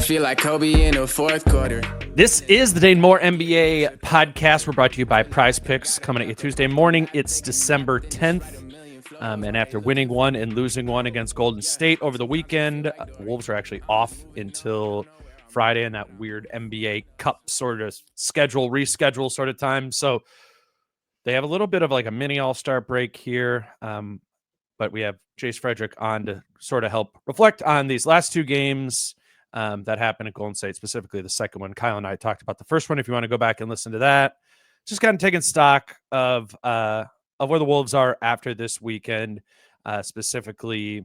feel like Kobe in the fourth quarter. This is the Dane Moore NBA podcast. We're brought to you by Prize Picks, coming at you Tuesday morning. It's December 10th. And after winning one and losing one against Golden State over the weekend, the Wolves are actually off until Friday in that weird NBA Cup sort of reschedule sort of time. So they have a little bit of like a mini all-star break here. But we have Jace Frederick on to sort of help reflect on these last two games that happened at Golden State, specifically the second one. Kyle and I talked about the first one. If you want to go back and listen to that, just kind of taking stock of where the Wolves are after this weekend, specifically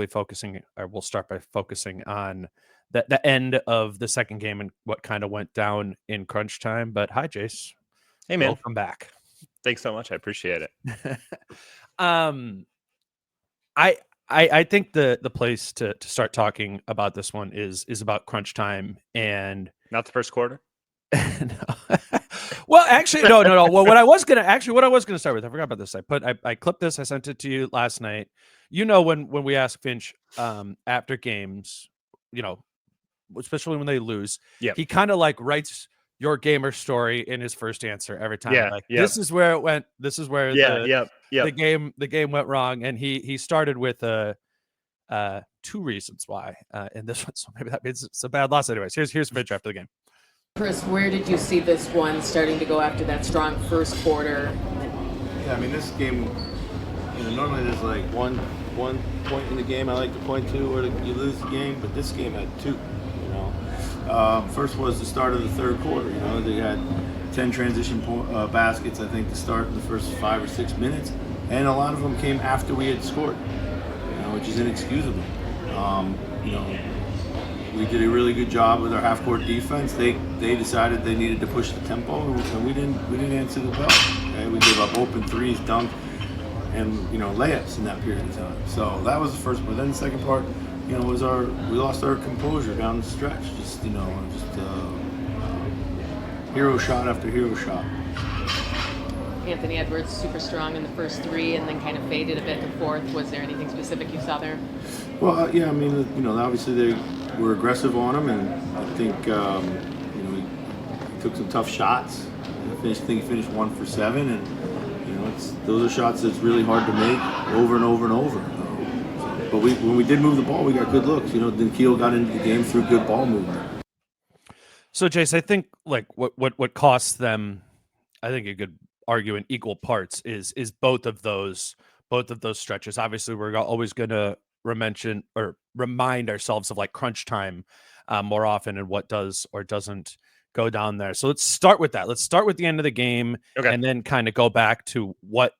focusing, or we'll start by focusing on the end of the second game and what kind of went down in crunch time. But hi, Jace. Hey, man. Welcome back. Thanks so much. I appreciate it. I think the place to start talking about this one is about crunch time, and not the first quarter. No. Well, actually, no. Well, what I was gonna start with, I forgot about this. I clipped this. I sent it to you last night. You know, when we ask Finch after games, you know, especially when they lose, he kind of like writes your gamer story in his first answer every time. This is where it went. This is where the game went wrong. And he started with two reasons why in this one. So maybe that means it's a bad loss. Anyways, here's Finch after the game. Chris, where did you see this one starting to go after that strong first quarter? Yeah, I mean, this game, you know, normally there's like one point in the game I like to point to where you lose the game, but this game had two. First was the start of the third quarter. You know, they had 10 transition baskets, I think, to start in the first 5 or 6 minutes, and a lot of them came after we had scored, you know, which is inexcusable. You know, we did a really good job with our half-court defense. They decided they needed to push the tempo, and we didn't answer the bell. Okay? We gave up open threes, dunk, and layups in that period of time. So that was the first part. Then the second part, was we lost our composure down the stretch. Just hero shot after hero shot. Anthony Edwards super strong in the first three, and then kind of faded a bit in the fourth. Was there anything specific you saw there? Well, yeah, I mean, obviously they were aggressive on him, and I think he took some tough shots. I think he finished 1 for 7, and those are shots that's really hard to make over and over and over. But when we did move the ball, we got good looks. Nikhil got into the game through good ball movement. So, Jace, I think like what costs them, I think you could argue in equal parts is both of those stretches. Obviously, we're always going to remind ourselves of like crunch time more often and what does or doesn't go down there. So let's start with that. Let's start with the end of the game, and then kind of go back to what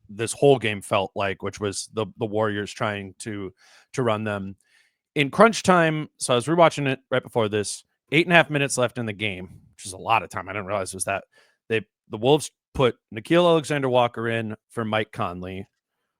this whole game felt like, which was the Warriors trying to run them in crunch time. So I was rewatching it right before this. 8.5 minutes left in the game, which is a lot of time. I didn't realize it was that. The Wolves put Nickeil Alexander-Walker in for Mike Conley,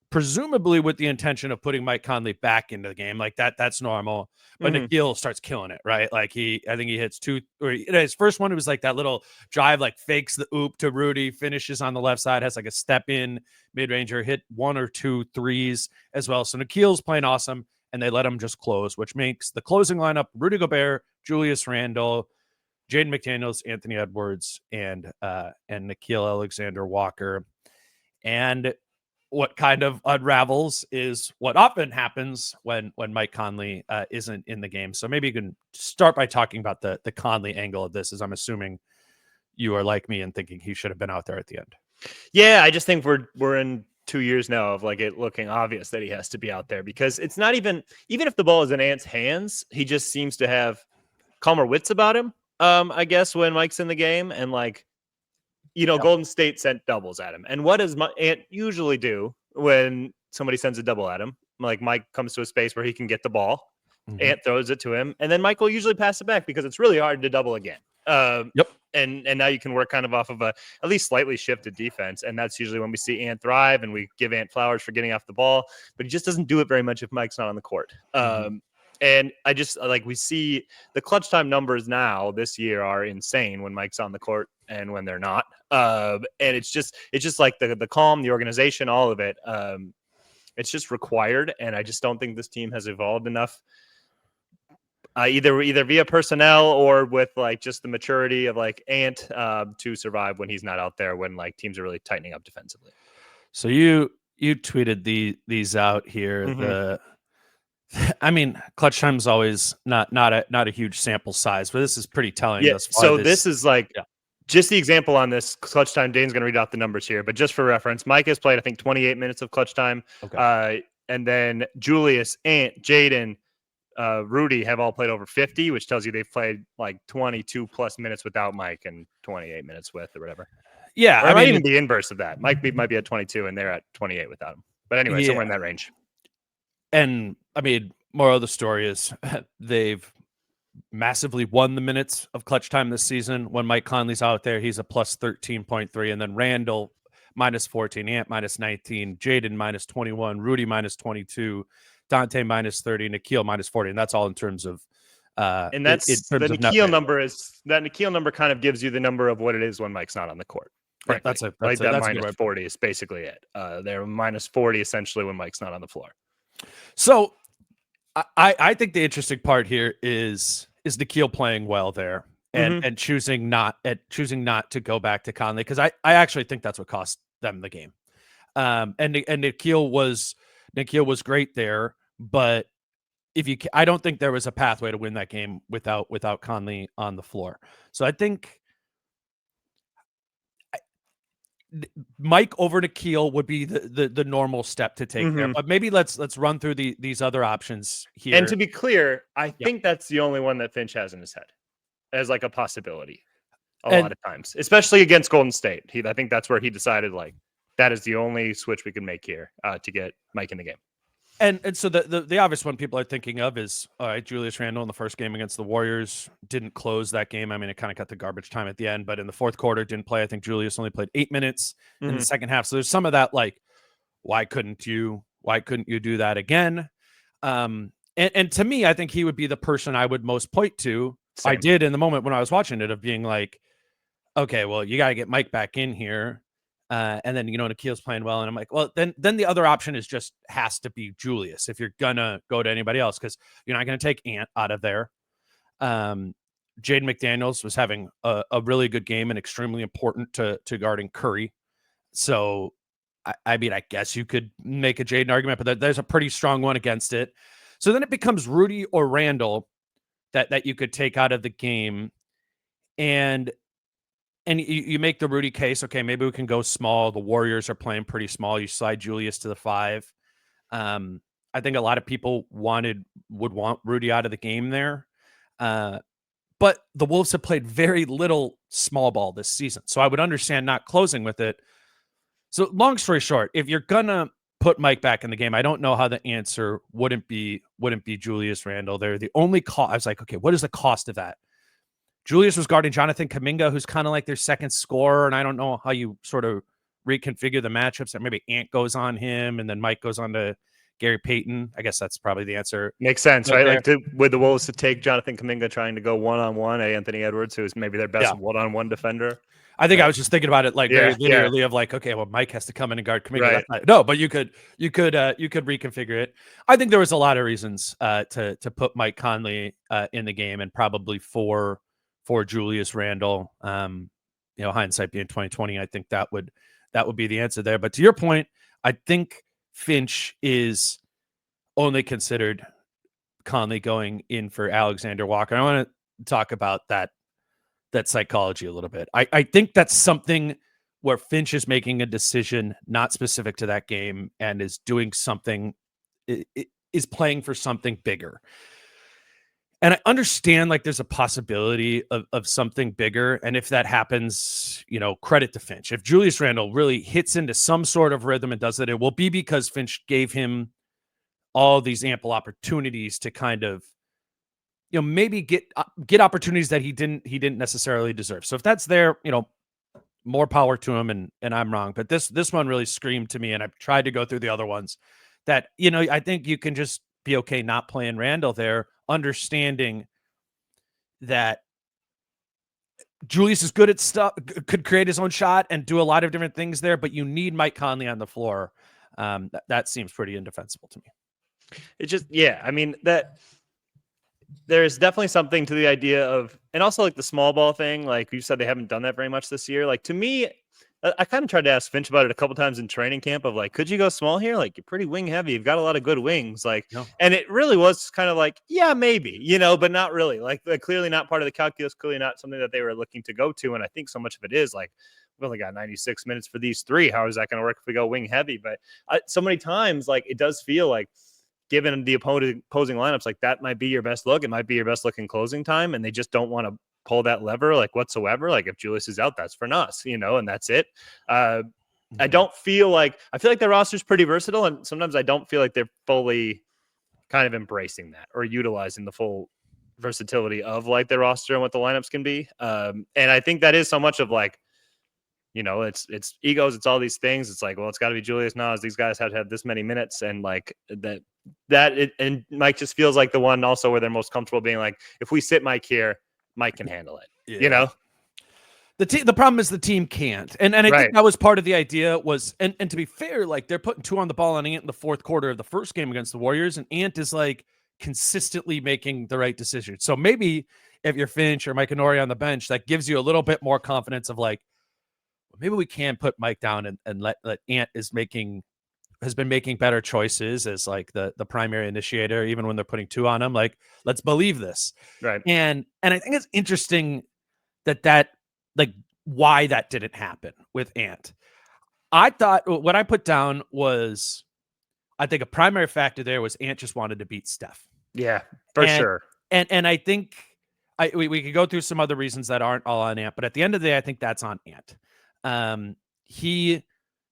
presumably with the intention of putting Mike Conley back into the game. Like that's normal. But Nickeil starts killing it, right? Like I think he hits two, or his first one, it was like that little drive, like fakes the oop to Rudy, finishes on the left side, has like a step in mid-ranger, hit 1 or 2 threes as well. So Nikhil's playing awesome, and they let him just close, which makes the closing lineup Rudy Gobert, Julius Randle, Jaden McDaniels, Anthony Edwards, and Nickeil Alexander-Walker. And what kind of unravels is what often happens when Mike Conley isn't in the game. So maybe you can start by talking about the Conley angle of this, as I'm assuming you are like me and thinking he should have been out there at the end. Yeah, I just think we're in 2 years now of like it looking obvious that he has to be out there, because it's not even if the ball is in Ant's hands, he just seems to have calmer wits about him. I guess when Mike's in the game, and like, Golden State sent doubles at him. And what does Ant usually do when somebody sends a double at him? Like Mike comes to a space where he can get the ball. Ant throws it to him, and then Mike will usually pass it back because it's really hard to double again. And now you can work kind of off of a at least slightly shifted defense, and that's usually when we see Ant thrive, and we give Ant flowers for getting off the ball. But he just doesn't do it very much if Mike's not on the court. And I just we see the clutch time numbers now this year are insane when Mike's on the court and when they're not. And it's just like the calm, the organization, all of it. It's just required. And I just don't think this team has evolved enough either via personnel or with like just the maturity of like Ant to survive when he's not out there when like teams are really tightening up defensively. So you tweeted these out here. Mhm. I mean, clutch time is always not a huge sample size, but this is pretty telling Yeah. thus far. So this is like yeah. just the example on this clutch time. Dane's going to read out the numbers here, but just for reference, Mike has played I think 28 minutes of clutch time, Okay. and then Julius, Ant, Jaden, Rudy have all played over 50, which tells you they've played like 22 plus minutes without Mike and 28 minutes with or whatever. Yeah, Or I it might mean, even be inverse of that. Mike might be at 22 and they're at 28 without him. But anyway, somewhere in that range. And I mean, moral of the story is they've massively won the minutes of clutch time this season. When Mike Conley's out there, he's a plus 13.3, and then Randle minus 14, Ant minus 19, Jaden minus 21, Rudy minus 22, Dante minus 30, Nikhil minus 40, and that's all in terms of and that's in terms the of net Nikhil rating. number is that Nikhil number kind of gives you the number of what it is when Mike's not on the court. Yeah, that's a minus good way. 40 is basically it. They're minus 40 essentially when Mike's not on the floor. So I think the interesting part here is Nikhil playing well there and choosing not to go back to Conley, because I actually think that's what cost them the game. And Nikhil was great there, but I don't think there was a pathway to win that game without Conley on the floor. So I think Mike over Nikhil would be the normal step to take there, but maybe let's run through these other options here. And to be clear, I think that's the only one that Finch has in his head as like a possibility a lot of times, especially against Golden State. I think that's where he decided like that is the only switch we can make here to get Mike in the game. And so the obvious one people are thinking of is, all right, Julius Randle in the first game against the Warriors didn't close that game. I mean, it kind of got the garbage time at the end, but in the fourth quarter didn't play. I think Julius only played 8 minutes in the second half. So there's some of that, like, why couldn't you do that again? And to me, I think he would be the person I would most point to. Same. I did in the moment when I was watching it, of being like, okay, well, you got to get Mike back in here. And then, Nikhil's playing well. And I'm like, well, then the other option has to be Julius if you're going to go to anybody else, because you're not going to take Ant out of there. Jaden McDaniels was having a really good game and extremely important to guarding Curry. So, I mean, I guess you could make a Jaden argument, but there's a pretty strong one against it. So then it becomes Rudy or Randle that you could take out of the game. And you make the Rudy case. Okay, maybe we can go small. The Warriors are playing pretty small. You slide Julius to the 5. I think a lot of people would want Rudy out of the game there. But the Wolves have played very little small ball this season, so I would understand not closing with it. So long story short, if you're gonna put Mike back in the game, I don't know how the answer wouldn't be Julius Randle. They're the only cost. I was like, okay, what is the cost of that? Julius was guarding Jonathan Kuminga, who's kind of like their second scorer, and I don't know how you sort of reconfigure the matchups. That maybe Ant goes on him, and then Mike goes on to Gary Payton. I guess that's probably the answer. Makes sense, right? Like with the Wolves to take Jonathan Kuminga trying to go one-on-one, Anthony Edwards, who's maybe their best one-on-one defender. I think I was just thinking about it like very linearly of like, okay, well, Mike has to come in and guard Kuminga. Right. No, but you could reconfigure it. I think there was a lot of reasons to put Mike Conley in the game, and probably for Julius Randle. Hindsight being 2020, I think that would be the answer there. But to your point, I think Finch is only considered Conley going in for Alexander Walker. I want to talk about that psychology a little bit. I think that's something where Finch is making a decision not specific to that game and is doing something, is playing for something bigger. And I understand like there's a possibility of something bigger. And if that happens, credit to Finch. If Julius Randle really hits into some sort of rhythm and does it will be because Finch gave him all these ample opportunities to kind of, maybe get opportunities that he didn't necessarily deserve. So if that's there, more power to him, and I'm wrong. But this one really screamed to me, and I've tried to go through the other ones, that, I think you can just be okay not playing Randle there, understanding that Julius is good at stuff, could create his own shot and do a lot of different things there, but you need Mike Conley on the floor. That seems pretty indefensible to me. It just, I mean, there's definitely something to the idea of, and also like the small ball thing. Like you said, they haven't done that very much this year. Like to me, I kind of tried to ask Finch about it a couple times in training camp of like, could you go small here? Like you're pretty wing heavy. You've got a lot of good wings. Like, and it really was kind of like, yeah, maybe, but not really. Like clearly not part of the calculus, clearly not something that they were looking to go to. And I think so much of it is like, we've only got 96 minutes for these three. How is that going to work if we go wing heavy? But so many times, like it does feel like, given the opposing lineups, like that might be your best look. It might be your best look in closing time. And they just don't want to pull that lever like whatsoever. Like if Julius is out, that's for us, and that's it. I don't feel like, I feel like their roster is pretty versatile. And sometimes I don't feel like they're fully kind of embracing that or utilizing the full versatility of like their roster and what the lineups can be. And I think that is so much of like, it's egos, it's all these things. It's like, well, it's got to be Julius Nas. These guys have to have this many minutes, and like and Mike just feels like the one also where they're most comfortable being like, if we sit Mike here, Mike can handle it. The problem is the team can't, and I think that was part of the idea was, and to be fair, like they're putting 2 on the ball on Ant in the fourth quarter of the first game against the Warriors, and Ant is like consistently making the right decision. So maybe if you're Finch or Mike Honori on the bench, that gives you a little bit more confidence of like, maybe we can put Mike down and let Ant has been making better choices as like the primary initiator, even when they're putting 2 on him. Like, let's believe this. Right. And I think it's interesting that like why that didn't happen with Ant. I thought what I put down was, I think a primary factor there was Ant just wanted to beat Steph. Yeah, for sure. And I think we could go through some other reasons that aren't all on Ant, but at the end of the day, I think that's on Ant. He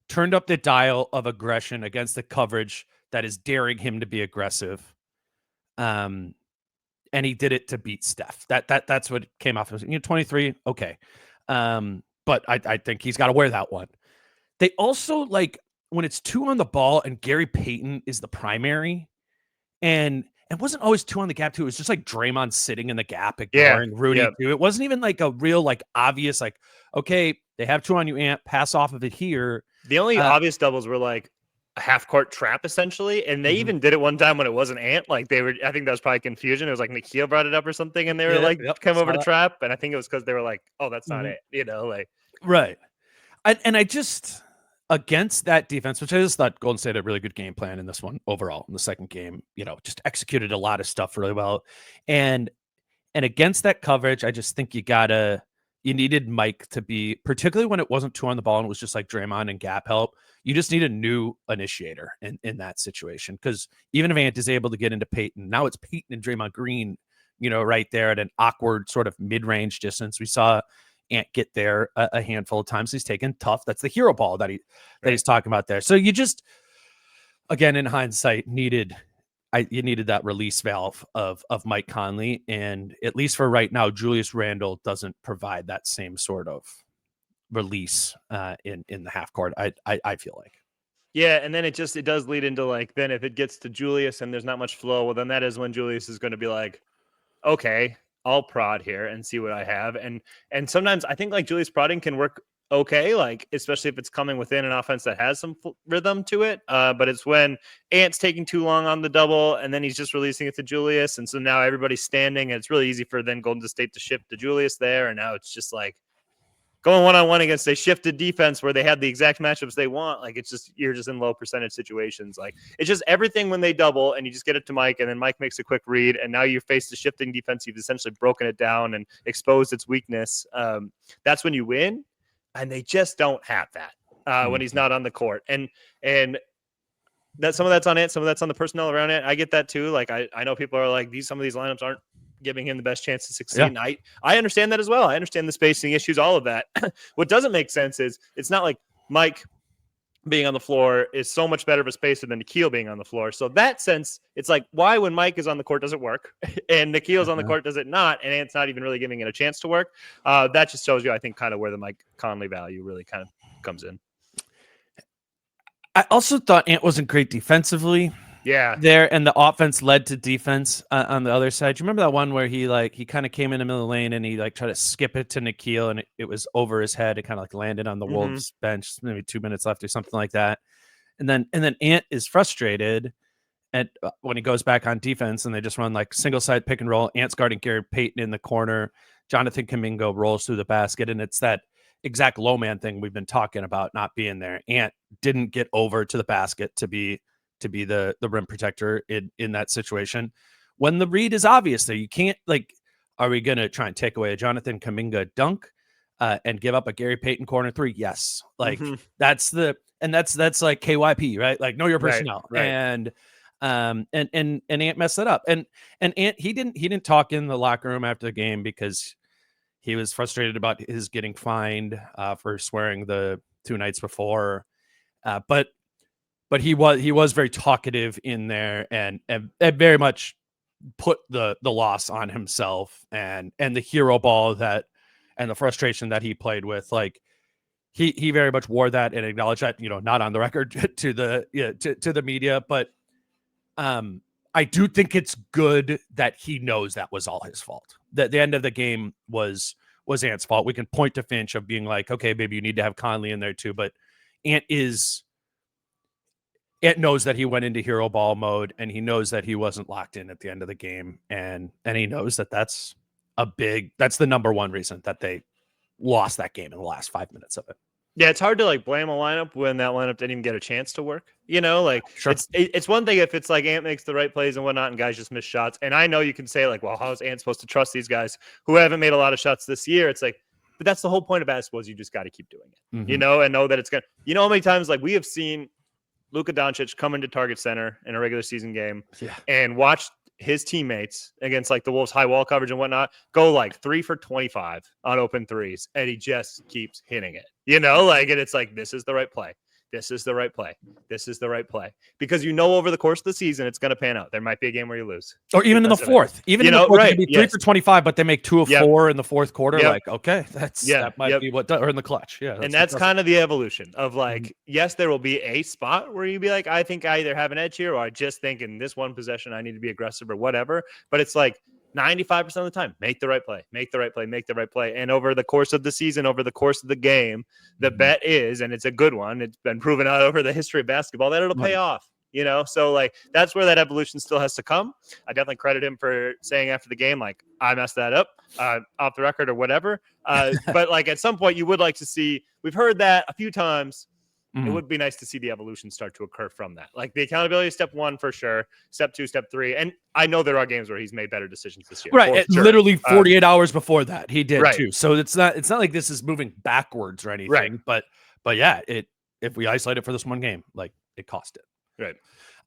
turned up the dial of aggression against the coverage that is daring him to be aggressive. And he did it to beat Steph. That's what came off. 23. Okay. But I think he's got to wear that one. They also, like, when it's 2 on the ball and Gary Payton is the primary, and it wasn't always 2 on the gap too. It was just like Draymond sitting in the gap, ignoring Rudy too. It wasn't even like a real, like, obvious, like, okay, they have 2 on you, Ant, pass off of it here. The only obvious doubles were like a half court trap essentially. And they even did it one time when it wasn't Ant. Like I think that was probably confusion. It was like Nikhil brought it up or something. And they were come over to trap. And I think it was because they were like, oh, that's not it. Like. Right. And I just, against that defense, which I just thought Golden State had a really good game plan in this one overall in the second game, just executed a lot of stuff really well. And against that coverage, I just think you needed Mike to be, particularly when it wasn't 2 on the ball and it was just like Draymond and gap help. You just need a new initiator in that situation. Because even if Ant is able to get into Peyton, now it's Peyton and Draymond Green, right there at an awkward sort of mid-range distance. We saw Ant get there a handful of times. He's taken tough. That's the hero ball that he's talking about there. So you just, again, in hindsight, you needed that release valve of Mike Conley, and at least for right now, Julius Randle doesn't provide that same sort of release in the half court. I feel like. Yeah, and then it does lead into like, then if it gets to Julius and there's not much flow, well, then that is when Julius is going to be like, okay, I'll prod here and see what I have, and sometimes I think like Julius prodding can work okay, like especially if it's coming within an offense that has some rhythm to it. But it's when Ant's taking too long on the double, and then he's just releasing it to Julius, and so now everybody's standing, and it's really easy for then Golden State to shift to Julius there, and now it's just like going one-on-one against a shifted defense where they have the exact matchups they want. Like it's just, you're just in low percentage situations. Like it's just everything when they double and you just get it to Mike, and then Mike makes a quick read, and now you face the shifting defense. You've essentially broken it down and exposed its weakness. That's when you win. And they just don't have that when he's not on the court. And that some of that's on it, some of that's on the personnel around it. I get that too. Like I know people are like, some of these lineups aren't giving him the best chance to succeed. Yeah. And I understand that as well. I understand the spacing issues, all of that. What doesn't make sense is it's not like Mike being on the floor is so much better of a spacer than Nikhil being on the floor. So that sense, it's like, why when Mike is on the court does it work and Nikhil's on the court does it not, and Ant's not even really giving it a chance to work. That just shows you, I think, kind of where the Mike Conley value really kind of comes in. I also thought Ant wasn't great defensively. Yeah, there, and the offense led to defense on the other side. Do you remember that one where he kind of came in the middle of the lane and he like tried to skip it to Nikhil, and it was over his head. It kind of like landed on the Wolves bench, maybe 2 minutes left or something like that. And then Ant is frustrated, and when he goes back on defense and they just run like single side pick and roll, Ant's guarding Gary Payton in the corner, Jonathan Kuminga rolls through the basket, and it's that exact low man thing we've been talking about not being there. Ant didn't get over to the basket to be the rim protector in that situation. When the read is obvious there, you can't like, are we going to try and take away a Jonathan Kuminga dunk and give up a Gary Payton corner three? Yes. Like that's like KYP, right? Like know your personnel. Right. And Ant messed that up. And Ant, he didn't talk in the locker room after the game because he was frustrated about his getting fined for swearing the 2 nights before. But he was very talkative in there and very much put the loss on himself and the hero ball that and the frustration that he played with. Like he very much wore that and acknowledged that, not on the record to the media, but I do think it's good that he knows that was all his fault. That the end of the game was Ant's fault. We can point to Finch of being like, okay, maybe you need to have Conley in there too, but Ant knows that he went into hero ball mode and he knows that he wasn't locked in at the end of the game. And he knows that that's the number one reason that they lost that game in the last 5 minutes of it. Yeah, it's hard to like blame a lineup when that lineup didn't even get a chance to work. Sure. It's one thing if it's like Ant makes the right plays and whatnot and guys just miss shots. And I know you can say like, well, how is Ant supposed to trust these guys who haven't made a lot of shots this year? It's like, but that's the whole point of basketball is you just got to keep doing it, and know that it's going to, how many times like we have seen Luka Doncic come into Target Center in a regular season game and watch his teammates against like the Wolves high wall coverage and whatnot go like 3 for 25 on open threes. And he just keeps hitting it, and it's like, this is the right play. This is the right play. This is the right play. Because over the course of the season, it's going to pan out. There might be a game where you lose. Or even in the fourth. Even in the fourth, maybe 3 for 25, but they make 2 of 4 in the fourth quarter. Like, okay, that might be what, or in the clutch. Yeah. And that's kind of the evolution of like, yes, there will be a spot where you'd be like, I think I either have an edge here or I just think in this one possession, I need to be aggressive or whatever. But it's like 95% of the time, make the right play, make the right play, make the right play. And over the course of the season, over the course of the game, the bet is, and it's a good one, it's been proven out over the history of basketball that it'll pay off, So like, that's where that evolution still has to come. I definitely credit him for saying after the game, like, I messed that up off the record or whatever. But like at some point you would like to see, we've heard that a few times. It would be nice to see the evolution start to occur from that. Like the accountability is step 1 for sure. Step 2, step 3. And I know there are games where he's made better decisions this year. Right. Sure. Literally 48 hours before that he did too. So it's not like this is moving backwards or anything, right. But yeah, if we isolate it for this one game, like it cost it. Right.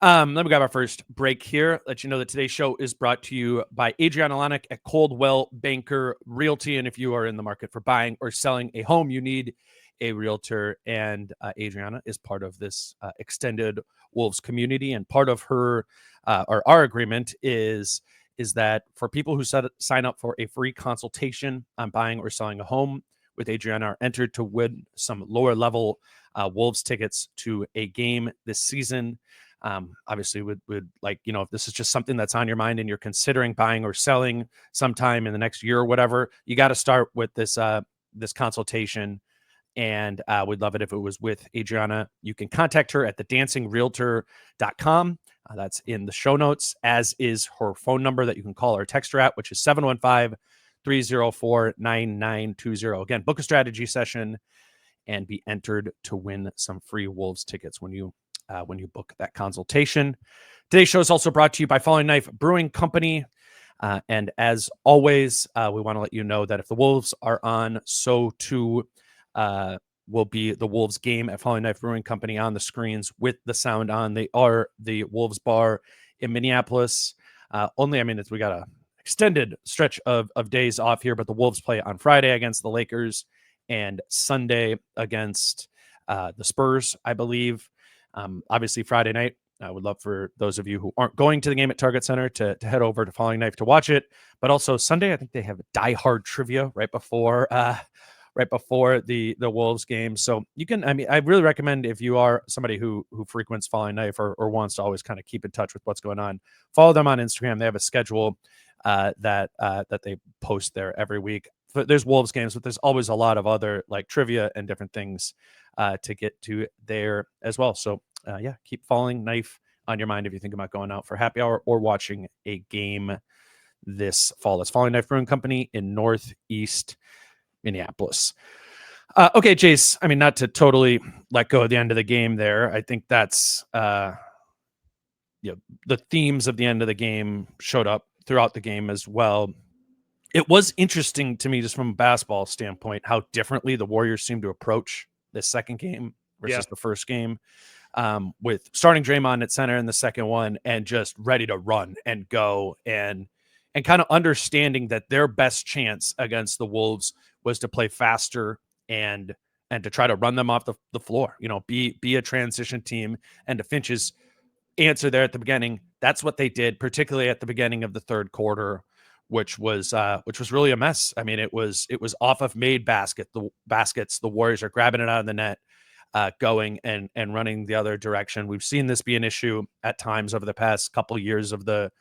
Let me grab our first break here. Let you know that today's show is brought to you by Adriana Lonick at Coldwell Banker Realty. And if you are in the market for buying or selling a home, you need a realtor, and Adriana is part of this extended Wolves community, and part of her or our agreement is that for people who sign up for a free consultation on buying or selling a home with Adriana are entered to win some lower level Wolves tickets to a game this season. Obviously would like, if this is just something that's on your mind and you're considering buying or selling sometime in the next year or whatever, you got to start with this consultation. And we'd love it if it was with Adriana. You can contact her at thedancingrealtor.com. That's in the show notes, as is her phone number that you can call or text her at, which is 715-304-9920. Again, book a strategy session and be entered to win some free Wolves tickets when you book that consultation. Today's show is also brought to you by Falling Knife Brewing Company. And as always, we want to let you know that if the Wolves are on, so too will be the Wolves game at Falling Knife Brewing Company on the screens with the sound on. They are the Wolves bar in Minneapolis. We got a extended stretch of days off here, but the Wolves play on Friday against the Lakers and Sunday against the Spurs, I believe. Obviously Friday night, I would love for those of you who aren't going to the game at Target Center to head over to Falling Knife to watch it. But also Sunday, I think they have Die Hard trivia right before the Wolves game. So you can, I really recommend, if you are somebody who frequents Falling Knife or wants to always kind of keep in touch with what's going on, follow them on Instagram. They have a schedule that they post there every week. There's Wolves games, but there's always a lot of other like trivia and different things to get to there as well. So keep Falling Knife on your mind if you think about going out for happy hour or watching a game this fall. That's Falling Knife Brewing Company in Northeast Minneapolis. Okay, Jace, I mean, not to totally let go at the end of the game there. I think that's, the themes of the end of the game showed up throughout the game as well. It was interesting to me, just from a basketball standpoint, how differently the Warriors seemed to approach this second game versus the first game, with starting Draymond at center in the second one and just ready to run and go and kind of understanding that their best chance against the Wolves was to play faster and to try to run them off the floor, be a transition team. And to Finch's answer there at the beginning, that's what they did, particularly at the beginning of the third quarter, which was really a mess. I mean, it was off of made baskets. The Warriors are grabbing it out of the net, going and running the other direction. We've seen this be an issue at times over the past couple of years of the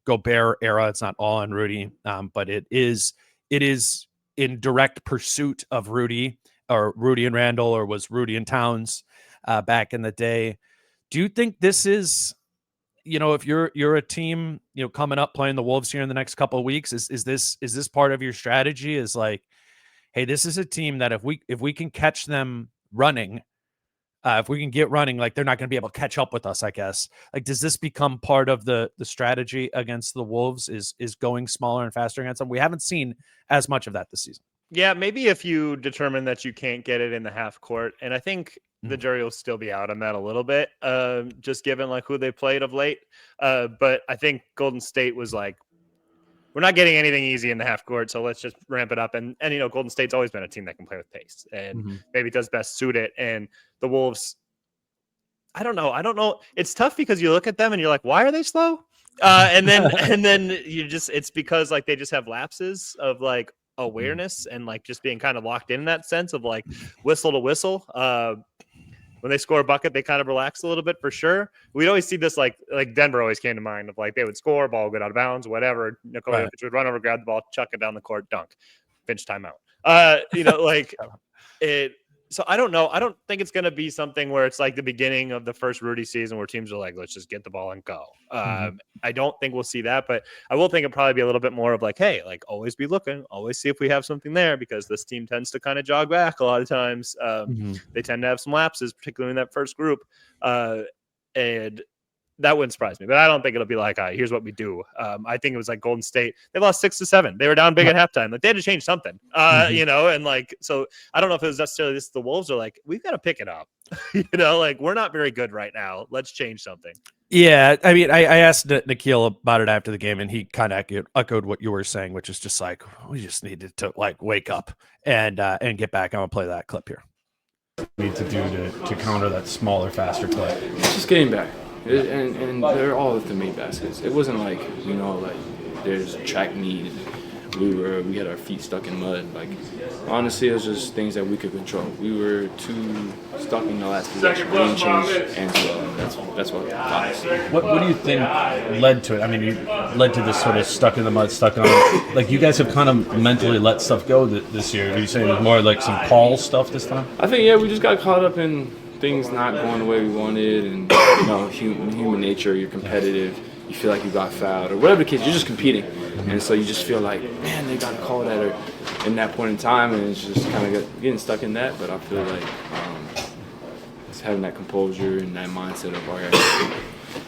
Gobert era. It's not all on Rudy, but it is in direct pursuit of Rudy and Randle, or was Rudy and Towns back in the day. Do you think this is, if you're a team, coming up playing the Wolves here in the next couple of weeks, is this part of your strategy? Is like, hey, this is a team that if we can catch them running, if we can get running, like, they're not going to be able to catch up with us, I guess. Like, does this become part of the strategy against the Wolves? Is going smaller and faster against them? We haven't seen as much of that this season. Yeah, maybe if you determine that you can't get it in the half court, and I think the jury will still be out on that a little bit, just given like who they played of late. But I think Golden State was like, we're not getting anything easy in the half court, so let's just ramp it up. And Golden State's always been a team that can play with pace, and maybe it does best suit it. And the Wolves, I don't know. It's tough because you look at them and you're like, why are they slow? And then it's because like they just have lapses of like awareness and like just being kind of locked in that sense of like whistle to whistle. When they score a bucket, they kind of relax a little bit for sure. We'd always see this like Denver always came to mind of like they would score, ball would go out of bounds, whatever. Nikola Jokic would run over, grab the ball, chuck it down the court, dunk, Finch timeout. Like it. So I don't know. I don't think it's going to be something where it's like the beginning of the first Rudy season where teams are like, let's just get the ball and go. I don't think we'll see that, but I will think it'll probably be a little bit more of like, hey, like always be looking, always see if we have something there, because this team tends to kind of jog back a lot of times. They tend to have some lapses, particularly in that first group. And that wouldn't surprise me, but I don't think it'll be like, here's what we do. I think it was like Golden State. They lost 6-7. They were down big at halftime. Like they had to change something, and like, so I don't know if it was necessarily this. The Wolves are like, we've got to pick it up, like we're not very good right now. Let's change something. Yeah. I mean, I asked Nikhil about it after the game, and he kind of echoed what you were saying, which is just like, we just needed to like wake up and get back. I'm going to play that clip here. Need to do to counter that smaller, faster play. It's just getting back. And they're all at the made baskets. It wasn't like, like there's track meet and we had our feet stuck in mud. Like, honestly, it was just things that we could control. We were too stuck in the last possession. We didn't change and that's what got us. What do you think led to it? I mean, you led to this sort of stuck in the mud, stuck on. Like, you guys have kind of mentally let stuff go this year. Are you saying it was more like some call stuff this time? I think, we just got caught up in things not going the way we wanted, and human nature. You're competitive. You feel like you got fouled or whatever the case. You're just competing, and so you just feel like, man, they got called at her in that point in time, and it's just kind of getting stuck in that. But I feel like just having that composure and that mindset of, all right,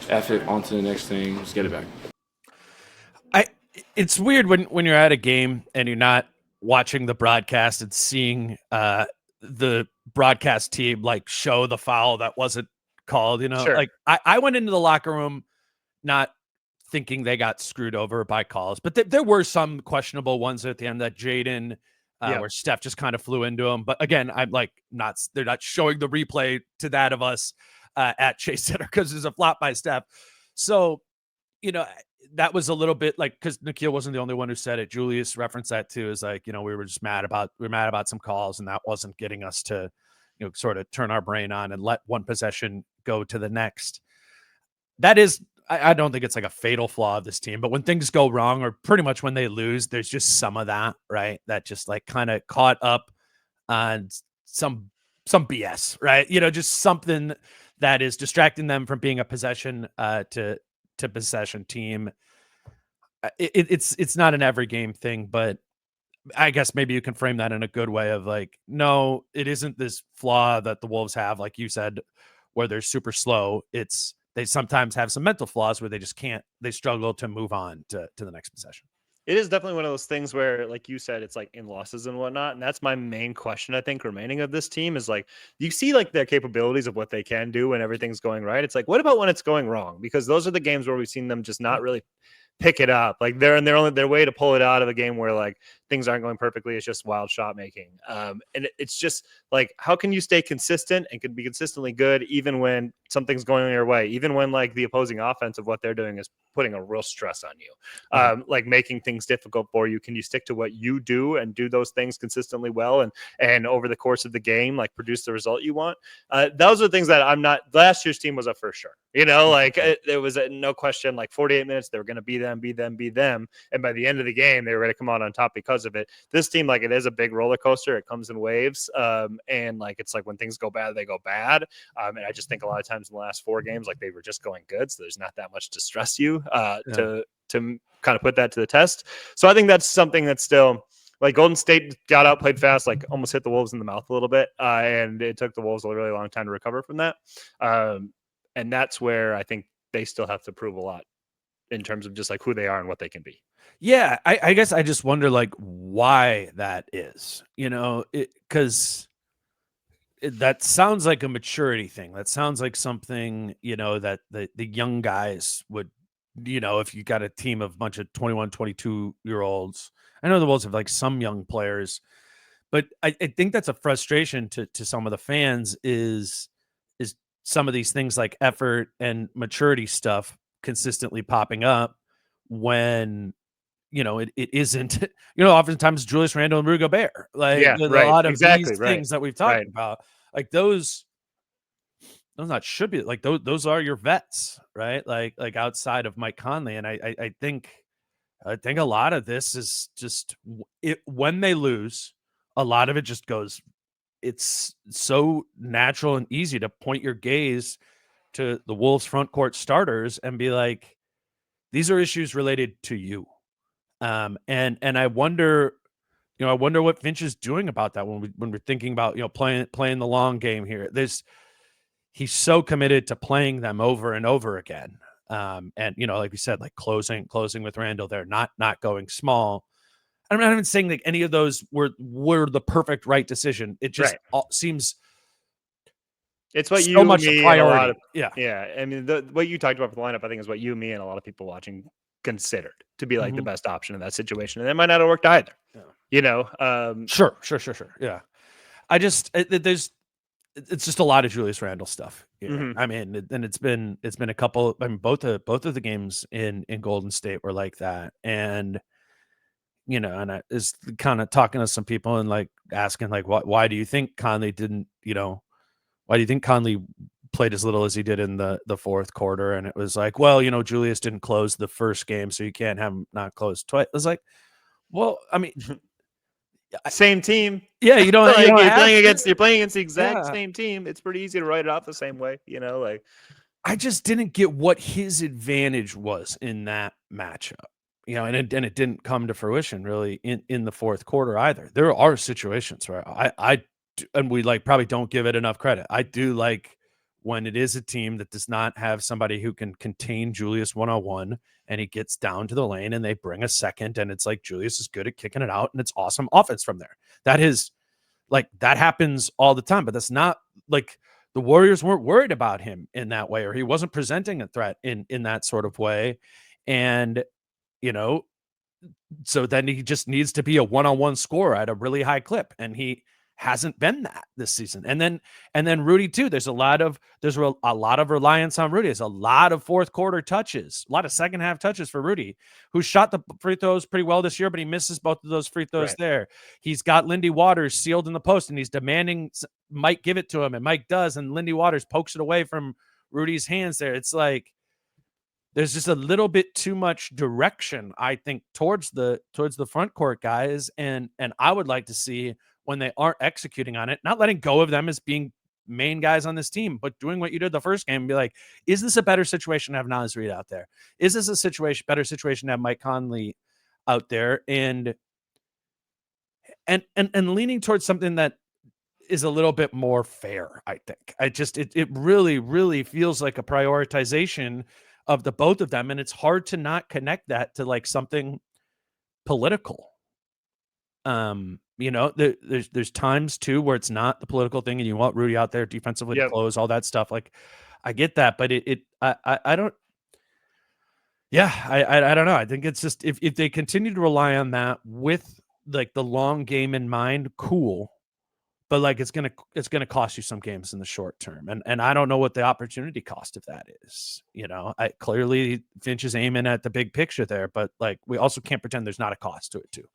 effort onto the next thing, just get it back. It's weird when you're at a game and you're not watching the broadcast and seeing the broadcast team like show the foul that wasn't called. Sure. Like I went into the locker room not thinking they got screwed over by calls, but there were some questionable ones at the end that Jaden where Steph just kind of flew into him. But again, I'm like, they're not showing the replay to that of us at Chase Center because there's a flop by Steph. So, that was a little bit like, because Nikhil wasn't the only one who said it. Julius referenced that too. Is like, we were just mad about some calls, and that wasn't getting us to, sort of turn our brain on and let one possession go to the next. That is, I don't think it's like a fatal flaw of this team, but when things go wrong, or pretty much when they lose, there's just some of that, right? That just like kind of caught up on some BS, right? Just something that is distracting them from being a possession to possession team. It's not an every game thing, but I guess maybe you can frame that in a good way of like, no, it isn't this flaw that the Wolves have, like you said, where they're super slow. It's they sometimes have some mental flaws where they just can't, they struggle to move on to the next possession. It is definitely one of those things where, like you said, it's like in losses and whatnot. And that's my main question, I think, remaining of this team is like, you see like their capabilities of what they can do when everything's going right. It's like, what about when it's going wrong? Because those are the games where we've seen them just not really pick it up. Like they're in their way to pull it out of a game where like things aren't going perfectly. It's just wild shot making. And it's just like, how can you stay consistent and can be consistently good even when something's going your way, even when like the opposing offense of what they're doing is putting a real stress on you, like making things difficult for you. Can you stick to what you do and do those things consistently well and over the course of the game, like produce the result you want? Those are things that I'm not. Last year's team was a for sure. You know, like there was no question. Like 48 minutes, they were going to be them, and by the end of the game, they were going to come out on top because of it. This team, like it is a big roller coaster. It comes in waves, and like it's like when things go bad, they go bad. And I just think a lot of times in the last 4 games, like they were just going good, so there's not that much to stress you to kind of put that to the test. So I think that's something that's still. Like Golden State got out, played fast, like almost hit the Wolves in the mouth a little bit, and it took the Wolves a really long time to recover from that. And that's where I think they still have to prove a lot in terms of just like who they are and what they can be. Yeah, I guess I just wonder like why that is, you know, because that sounds like a maturity thing. That sounds like something, you know, that the young guys would, you know, if you got a team of a bunch of 21, 22-year-olds. I know the Wolves have like some young players, but I think that's a frustration to some of the fans is some of these things like effort and maturity stuff consistently popping up when, you know, it isn't, you know, oftentimes Julius Randle and Randle Gobert, like Yeah, a right. lot of Exactly, these right. things that we've talked Right. about, like those not should be like those are your vets, right? Like outside of Mike Conley. And I think a lot of this is just when they lose, a lot of it just goes, it's so natural and easy to point your gaze to the Wolves front court starters and be like, these are issues related to you. And I wonder, you know, I wonder what Finch is doing about that when we're thinking about, you know, playing the long game here. He's so committed to playing them over and over again. And you know, like we said, like closing with Randle there, not going small. I'm not even saying that any of those were the perfect right decision. It just seems it's what so you, much me, a priority. and a lot of yeah. I mean, what you talked about for the lineup, I think, is what you, me, and a lot of people watching considered to be like the best option in that situation, and it might not have worked either. Yeah. You know, sure. Yeah, I just it's just a lot of Julius Randle stuff. Yeah. I mean, and it's been a couple. I mean, both of the games in Golden State were like that, and you know, and I is kind of talking to some people and like asking like, why do you think Conley didn't, you know, why do you think Conley played as little as he did in the fourth quarter? And it was like, well, you know, Julius didn't close the first game, so you can't have him not close twice. It was like, well, I mean, same team. Yeah, you don't. Like, you don't you're playing against the exact Yeah. same team. It's pretty easy to write it off the same way. You know, like I just didn't get what his advantage was in that matchup. You know, and it didn't come to fruition really in the fourth quarter either. There are situations where and we like probably don't give it enough credit. I do like when it is a team that does not have somebody who can contain Julius one-on-one and he gets down to the lane and they bring a second and it's like Julius is good at kicking it out and it's awesome offense from there. That is like that happens all the time, but that's not like the Warriors weren't worried about him in that way, or he wasn't presenting a threat in that sort of way. And you know, so then he just needs to be a one-on-one scorer at a really high clip, and he hasn't been that this season. And then Rudy too. There's a lot of reliance on Rudy. There's a lot of fourth quarter touches, a lot of second half touches for Rudy, who shot the free throws pretty well this year, but he misses both of those free throws there. He's got Lindy Waters sealed in the post, and he's demanding Mike give it to him, and Mike does, and Lindy Waters pokes it away from Rudy's hands there. It's like there's just a little bit too much direction, I think, towards the front court guys, and I would like to see when they aren't executing on it, not letting go of them as being main guys on this team, but doing what you did the first game, be like, is this a better situation to have Naz Reid out there? Is this a better situation to have Mike Conley out there? And leaning towards something that is a little bit more fair, I think. It really, really feels like a prioritization of the both of them, and it's hard to not connect that to like something political. There's times too where it's not the political thing, and you want Rudy out there defensively to close all that stuff. Like, I get that, but I don't. Yeah, I don't know. I think it's just if they continue to rely on that with like the long game in mind, cool. But like it's gonna cost you some games in the short term, and I don't know what the opportunity cost of that is. I clearly Finch is aiming at the big picture there, but like we also can't pretend there's not a cost to it too.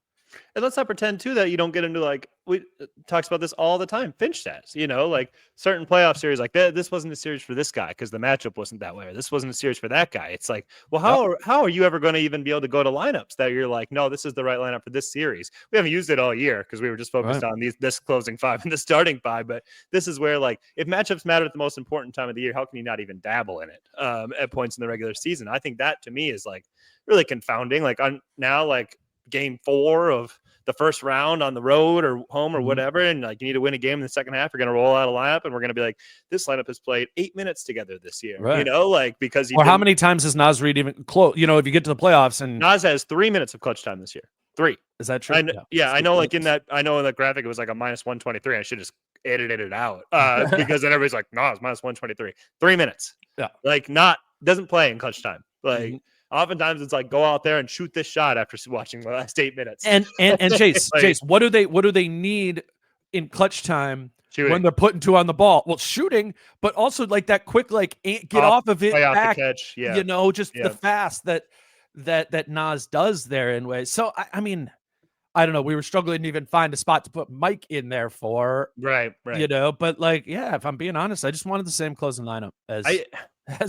And let's not pretend too that you don't get into like we talks about this all the time. Finch says, like certain playoff series, like this wasn't a series for this guy because the matchup wasn't that way, or this wasn't a series for that guy. It's like, well, how are you ever going to even be able to go to lineups that you're like, no, this is the right lineup for this series? We haven't used it all year because we were just focused on this closing five and the starting five. But this is where like if matchups matter at the most important time of the year, how can you not even dabble in it at points in the regular season? I think that to me is like really confounding. Like on now, like game 4 of the first round on the road or home or whatever, and like you need to win a game in the second half, you're going to roll out a lineup and we're going to be like, this lineup has played 8 minutes together this year, like because how many times has Naz Reid even close? If you get to the playoffs, and Naz has 3 minutes of clutch time this year. 3. Is that true? I know. Like in that graphic it was like a -123. I should just edited it out because then everybody's like, no, it's -123. 3 minutes. Yeah, like doesn't play in clutch time. Like. Oftentimes it's like go out there and shoot this shot after watching the last 8 minutes. And Jace, like, Jace, what do they need in clutch time shooting. When they're putting 2 on the ball? Well, shooting, but also like that quick get off of it back, catch. Yeah. The fast that Naz does there in ways. So I mean, I don't know. We were struggling to even find a spot to put Mike in there for. Right. But like, yeah, if I'm being honest, I just wanted the same closing lineup as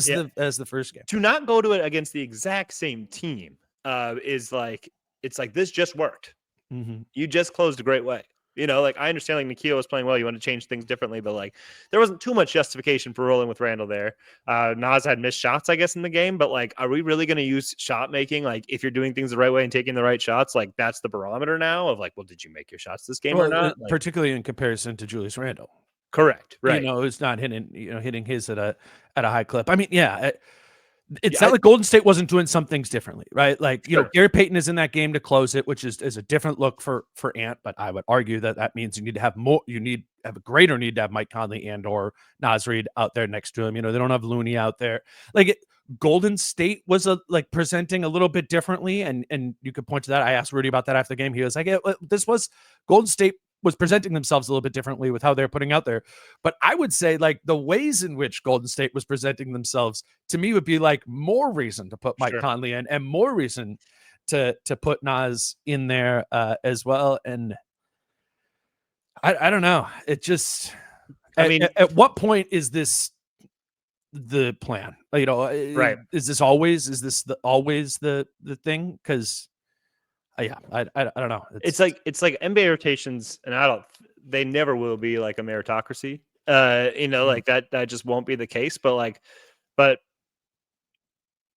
the first game. To not go to it against the exact same team is like, it's like this just worked. Mm-hmm. You just closed a great way. Like I understand like Nikhil was playing well. You want to change things differently, but like there wasn't too much justification for rolling with Randle there. Naz had missed shots, I guess, in the game, but like, are we really going to use shot making? Like if you're doing things the right way and taking the right shots, like that's the barometer now of like, well, did you make your shots this game or not? Like, particularly in comparison to Julius Randle. Correct. Right. It's not hitting his at a high clip. I mean, it's not like Golden State wasn't doing some things differently, right? Like, Gary Payton is in that game to close it, which is a different look for Ant, but I would argue that means you need to have more, have a greater need to have Mike Conley and or Naz Reid out there next to him. They don't have Looney out there. Like Golden State was presenting a little bit differently, and you could point to that. I asked Rudy about that after the game. He was like, this was Golden State was presenting themselves a little bit differently with how they're putting out there. But I would say like the ways in which Golden State was presenting themselves to me would be like more reason to put Mike Conley in and more reason to put Naz in there as well. And I don't know. It just, at what point is this the plan? Right. Is this always the thing? Cause I don't know. It's like NBA rotations, and they never will be like a meritocracy. Like that just won't be the case. But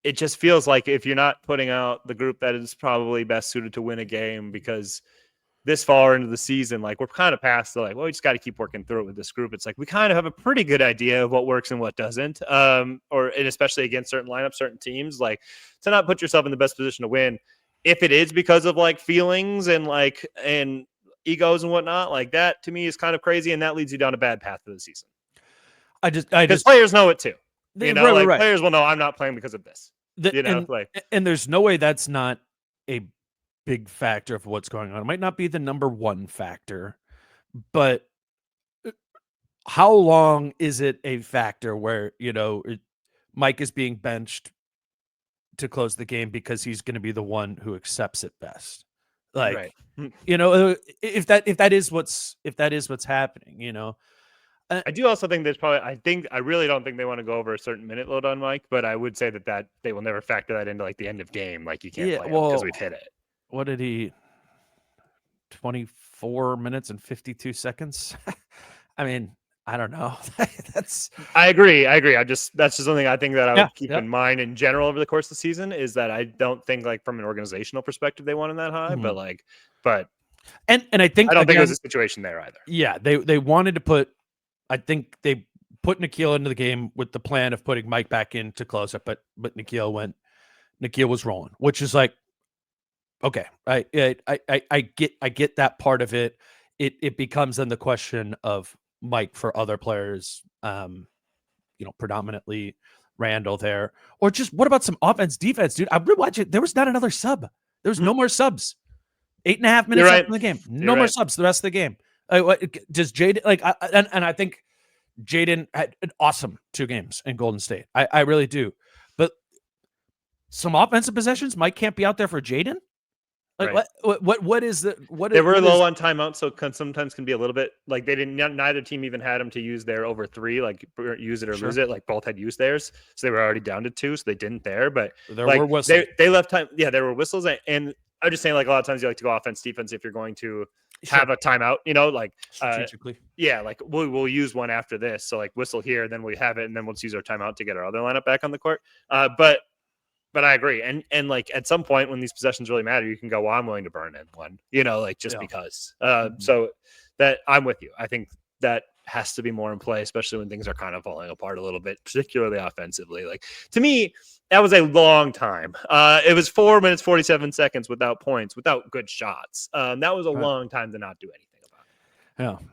it just feels like if you're not putting out the group that is probably best suited to win a game, because this far into the season, like we're kind of past the we just got to keep working through it with this group. It's like we kind of have a pretty good idea of what works and what doesn't. And especially against certain lineups, certain teams, like to not put yourself in the best position to win. If it is because of like feelings and egos and whatnot, like that to me is kind of crazy, and that leads you down a bad path for the season. Because players know it too. Players will know I'm not playing because of this. And there's no way that's not a big factor of what's going on. It might not be the number one factor, but how long is it a factor where Mike is being benched to close the game because he's going to be the one who accepts it best? Like, if that is what's happening, I do also think there's probably, I really don't think they want to go over a certain minute load on Mike, but I would say that they will never factor that into like the end of game. Like you can't play because we've hit it. What did he, 24 minutes and 52 seconds? I mean, I don't know. I agree. That's just something I think that I would keep yeah. in mind in general over the course of the season is that I don't think like from an organizational perspective they won him that high, but and I think I don't think it again, was a situation there either. Yeah, they wanted to put. I think they put Nickeil into the game with the plan of putting Mike back in to close it, but Nickeil was rolling, which is like, okay, I get that part of it. It becomes then the question of Mike for other players, predominantly Randle there, or just what about some offense, defense, dude? I'm rewatching. There was not another sub. There was no more subs. 8.5 minutes left in the game. No more subs the rest of the game. Does Jaden and I think Jaden had an awesome 2 games in Golden State. I really do. But some offensive possessions, Mike can't be out there for Jaden. Like what is the what? They were low on timeout, so sometimes can be a little bit like they didn't. Neither team even had them to use their over 3, like use it or lose it. Like both had used theirs, so they were already down to 2, so they didn't there. But there were whistles. They left time. Yeah, there were whistles, and I'm just saying, like a lot of times you like to go offense, defense if you're going to have a timeout. Like strategically. Like we'll use one after this. So like whistle here, then we have it, and then we'll just use our timeout to get our other lineup back on the court. But I agree, and like at some point when these possessions really matter, you can go, well, I'm willing to burn in one, because. So that I'm with you. I think that has to be more in play, especially when things are kind of falling apart a little bit, particularly offensively. Like to me, that was a long time. It was 4 minutes 47 seconds without points, without good shots. That was a long time to not do anything about it.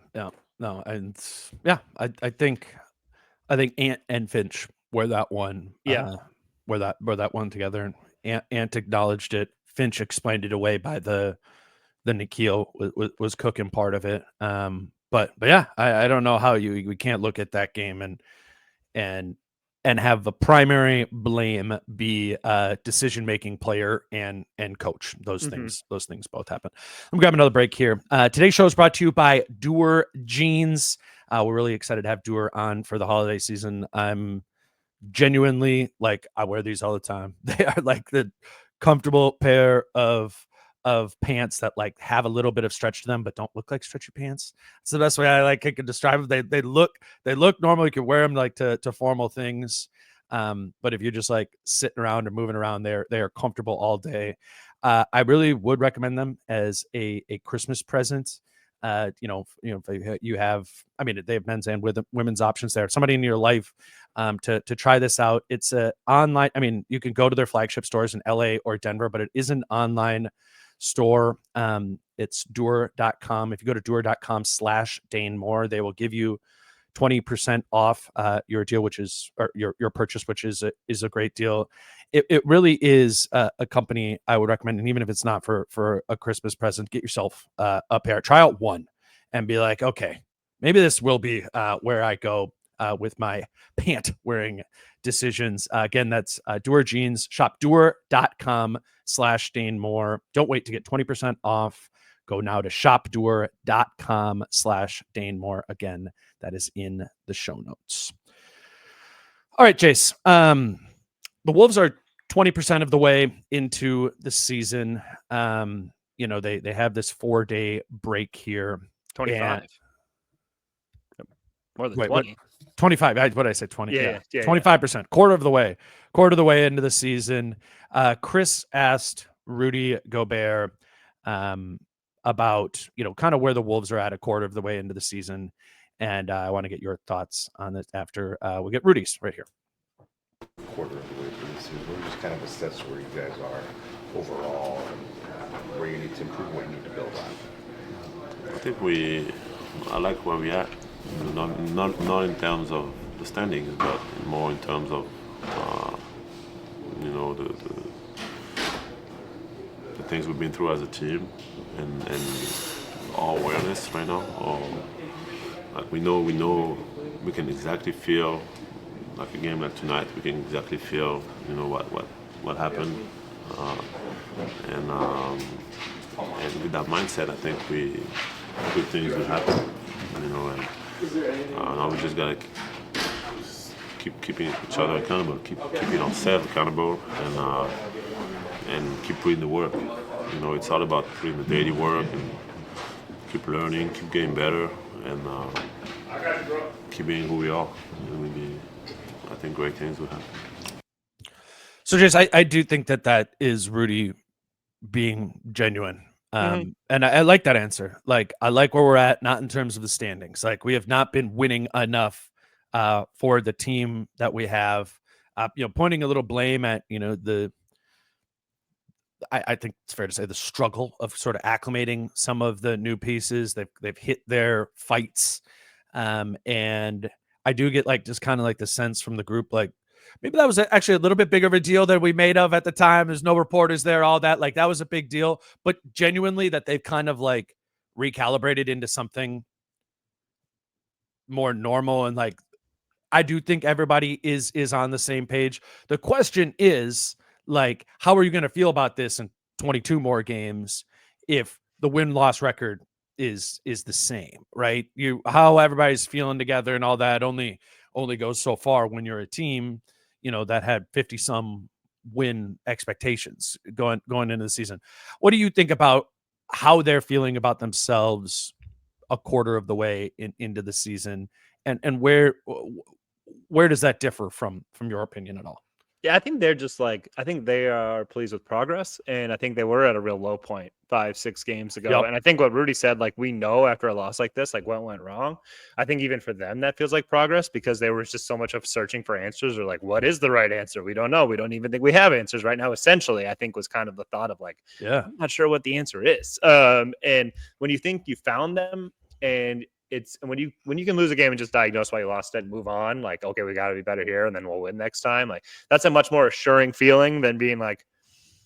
No, and I think Ant and Finch were that one. Were that one together, and Ant acknowledged it. Finch explained it away by the Nickeil was cooking part of it. But yeah, I don't know how we can't look at that game and have the primary blame be decision-making player and coach. Those things both happen. I'm grabbing another break here. Today's show is brought to you by Doer Jeans. We're really excited to have Doer on for the holiday season. I'm genuinely like, I wear these all the time. They are like the comfortable pair of pants that like have a little bit of stretch to them but don't look like stretchy pants. It's the best way I could describe them. They look normal. You can wear them like to formal things, but if you're just like sitting around or moving around, they are comfortable all day. I really would recommend them as a Christmas present. If you have, they have men's and women's options there. Somebody in your life to try this out. It's a online. You can go to their flagship stores in LA or Denver, but it is an online store. It's Doer.com. If you go to Doer.com/DaneMoore, they will give you 20% off your deal, your purchase, which is a great deal. It really is a company I would recommend, and even if it's not for a Christmas present, get yourself a pair. Try out one and be like, okay, maybe this will be where I go with my pant wearing decisions. Again, that's Doer Jeans. Shop Doer.com/DaneMoore. Don't wait to get 20% off. Go now to shopdoer.com/DaneMoore. Again, that is in the show notes. All right, Jace. The Wolves are 20% of the way into the season. They have this 4-day break here. 25. More than 20. 25. What did I say? 20. Yeah. 25%. Quarter of the way into the season. Chris asked Rudy Gobert about, kind of where the Wolves are at a quarter of the way into the season. And I want to get your thoughts on it after we get Rudy's right here. Quarter of the way through the season, we'll just kind of assess where you guys are overall and where you need to improve, what you need to build on. I think I like where we're at. Not in terms of the standings, but more in terms of the things we've been through as a team and our awareness right now. Like we know we can exactly feel, like a game like tonight, we can exactly feel what happened, and with that mindset, I think good things will happen. Now we just gotta keep keeping each other accountable, keeping ourselves accountable, and keep putting the work. It's all about putting the daily work and keep learning, keep getting better, and keep being who we are. I think great things will happen. So, Jace, I do think that is Rudy being genuine. And I like that answer. Like, I like where we're at, not in terms of the standings. Like, we have not been winning enough for the team that we have. Pointing a little blame at, I think it's fair to say the struggle of sort of acclimating some of the new pieces. They've hit their fights. And I do get like just kind of like the sense from the group, like maybe that was actually a little bit bigger of a deal than we made of at the time. There's no reporters there, all that. Like that was a big deal, but genuinely that they've kind of like recalibrated into something more normal. And like, I do think everybody is on the same page. The question is like, how are you going to feel about this in 22 more games if the win-loss record is the same, right? How everybody's feeling together and all that only goes so far when you're a team, that had 50 some win expectations going into the season. What do you think about how they're feeling about themselves a quarter of the way into the season, and where does that differ from your opinion at all? Yeah, I think they're just like, I think they are pleased with progress. And I think they were at a real low point 5-6 games ago. Yep. And I think what Rudy said, like, we know after a loss like this, like what went wrong. I think even for them, that feels like progress because there was just so much of searching for answers or like, what is the right answer? We don't know. We don't even think we have answers right now. Essentially, I think was kind of the thought of like, yeah, I'm not sure what the answer is. And when you think you found them and it's when you can lose a game and just diagnose why you lost it and move on, like, okay, we got to be better here and then we'll win next time. Like that's a much more assuring feeling than being like,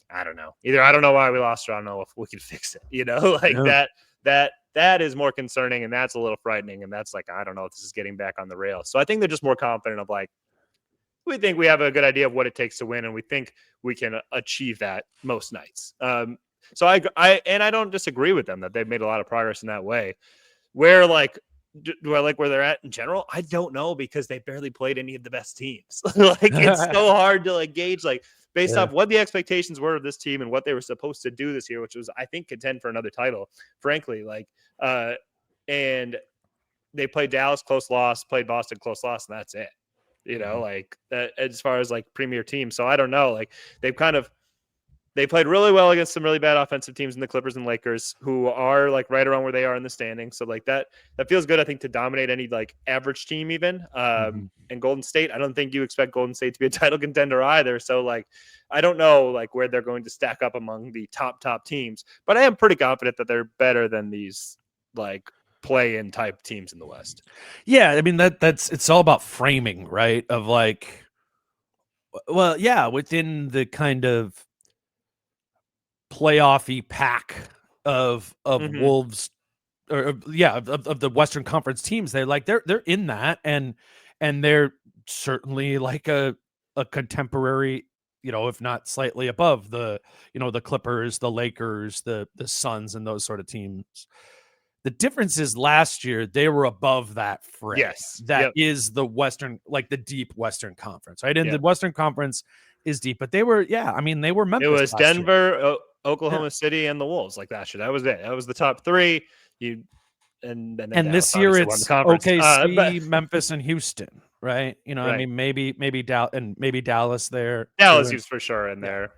I don't know. Either I don't know why we lost or I don't know if we can fix it. Like that is more concerning and that's a little frightening. And that's like, I don't know if this is getting back on the rails. So I think they're just more confident of like, we think we have a good idea of what it takes to win and we think we can achieve that most nights. So I don't disagree with them that they've made a lot of progress in that way. Where like do I like where they're at in general? I don't know because they barely played any of the best teams. Like it's so hard to like gauge like based off what the expectations were of this team and what they were supposed to do this year, which was I think contend for another title. Frankly, like and they played Dallas close loss, played Boston close loss, and that's it. Like that as far as like premier teams. So I don't know. Like they played really well against some really bad offensive teams in the Clippers and Lakers who are like right around where they are in the standings. So like that feels good, I think, to dominate any like average team even. And Golden State, I don't think you expect Golden State to be a title contender either. So like, I don't know like where they're going to stack up among the top teams, but I am pretty confident that they're better than these like play-in type teams in the West. Yeah. I mean, it's all about framing, right? Of like, well, yeah, within the kind of playoffy pack of Wolves or of the Western Conference teams, they're in that and they're certainly like a contemporary, if not slightly above the Clippers, the Lakers, the Suns and those sort of teams. The difference is last year they were above that fray. Yes. That is the Western, like the deep Western Conference, right? And the Western Conference is deep, but they were they were Memphis. It was Denver, Oklahoma City, and the Wolves like last year. That was it. That was the top three. And this year it's OKC, Memphis, and Houston, right? Right. I mean, maybe Dallas there. Dallas is for sure in there.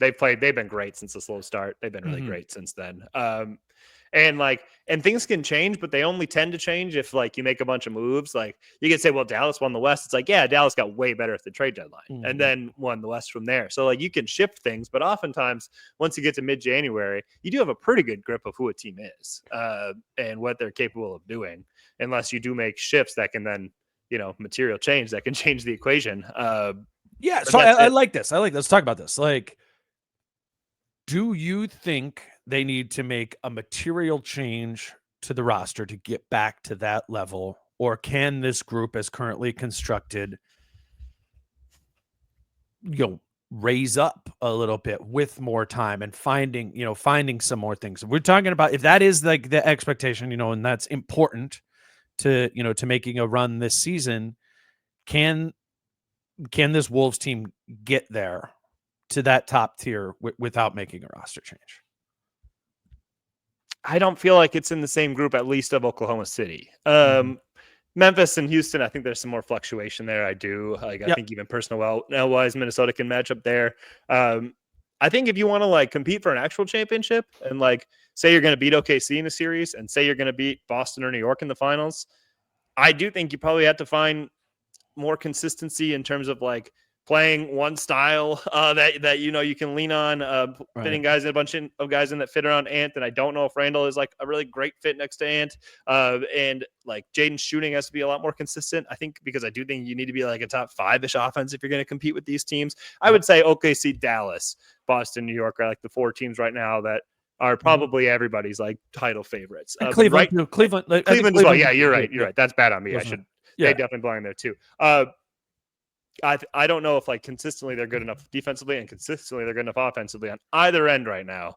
They've been great since the slow start. They've been really great since then. And things can change, but they only tend to change if like you make a bunch of moves. Like you could say, well, Dallas won the West. It's like, yeah, Dallas got way better at the trade deadline and then won the West from there. So like you can shift things, but oftentimes once you get to mid-January, you do have a pretty good grip of who a team is and what they're capable of doing, unless you do make shifts that can then, material change that can change the equation. So I like this. Let's talk about this. Like, do you think they need to make a material change to the roster to get back to that level? Or can this group as currently constructed, raise up a little bit with more time and finding some more things? We're talking about if that is like the expectation, and that's important to making a run this season. Can this Wolves team get there to that top tier without making a roster change? I don't feel like it's in the same group, at least of Oklahoma City. Memphis and Houston, I think there's some more fluctuation there. I do. I think even personnel wise, Minnesota can match up there. I think if you want to like compete for an actual championship and like say you're going to beat OKC in a series and say you're going to beat Boston or New York in the finals, I do think you probably have to find more consistency in terms of like playing one style that you can lean on, fitting guys in a bunch of guys in that fit around Ant. And I don't know if Randle is like a really great fit next to Ant. And like Jaden's shooting has to be a lot more consistent, I think, because I do think you need to be like a top 5-ish offense if you're going to compete with these teams. I would say OKC, Dallas, Boston, New York are like the 4 teams right now that are probably everybody's like title favorites. Cleveland, right? Cleveland As well. Yeah, you're right. You're right. That's bad on me. They definitely belong there too. I don't know if like consistently they're good enough defensively and consistently they're good enough offensively on either end right now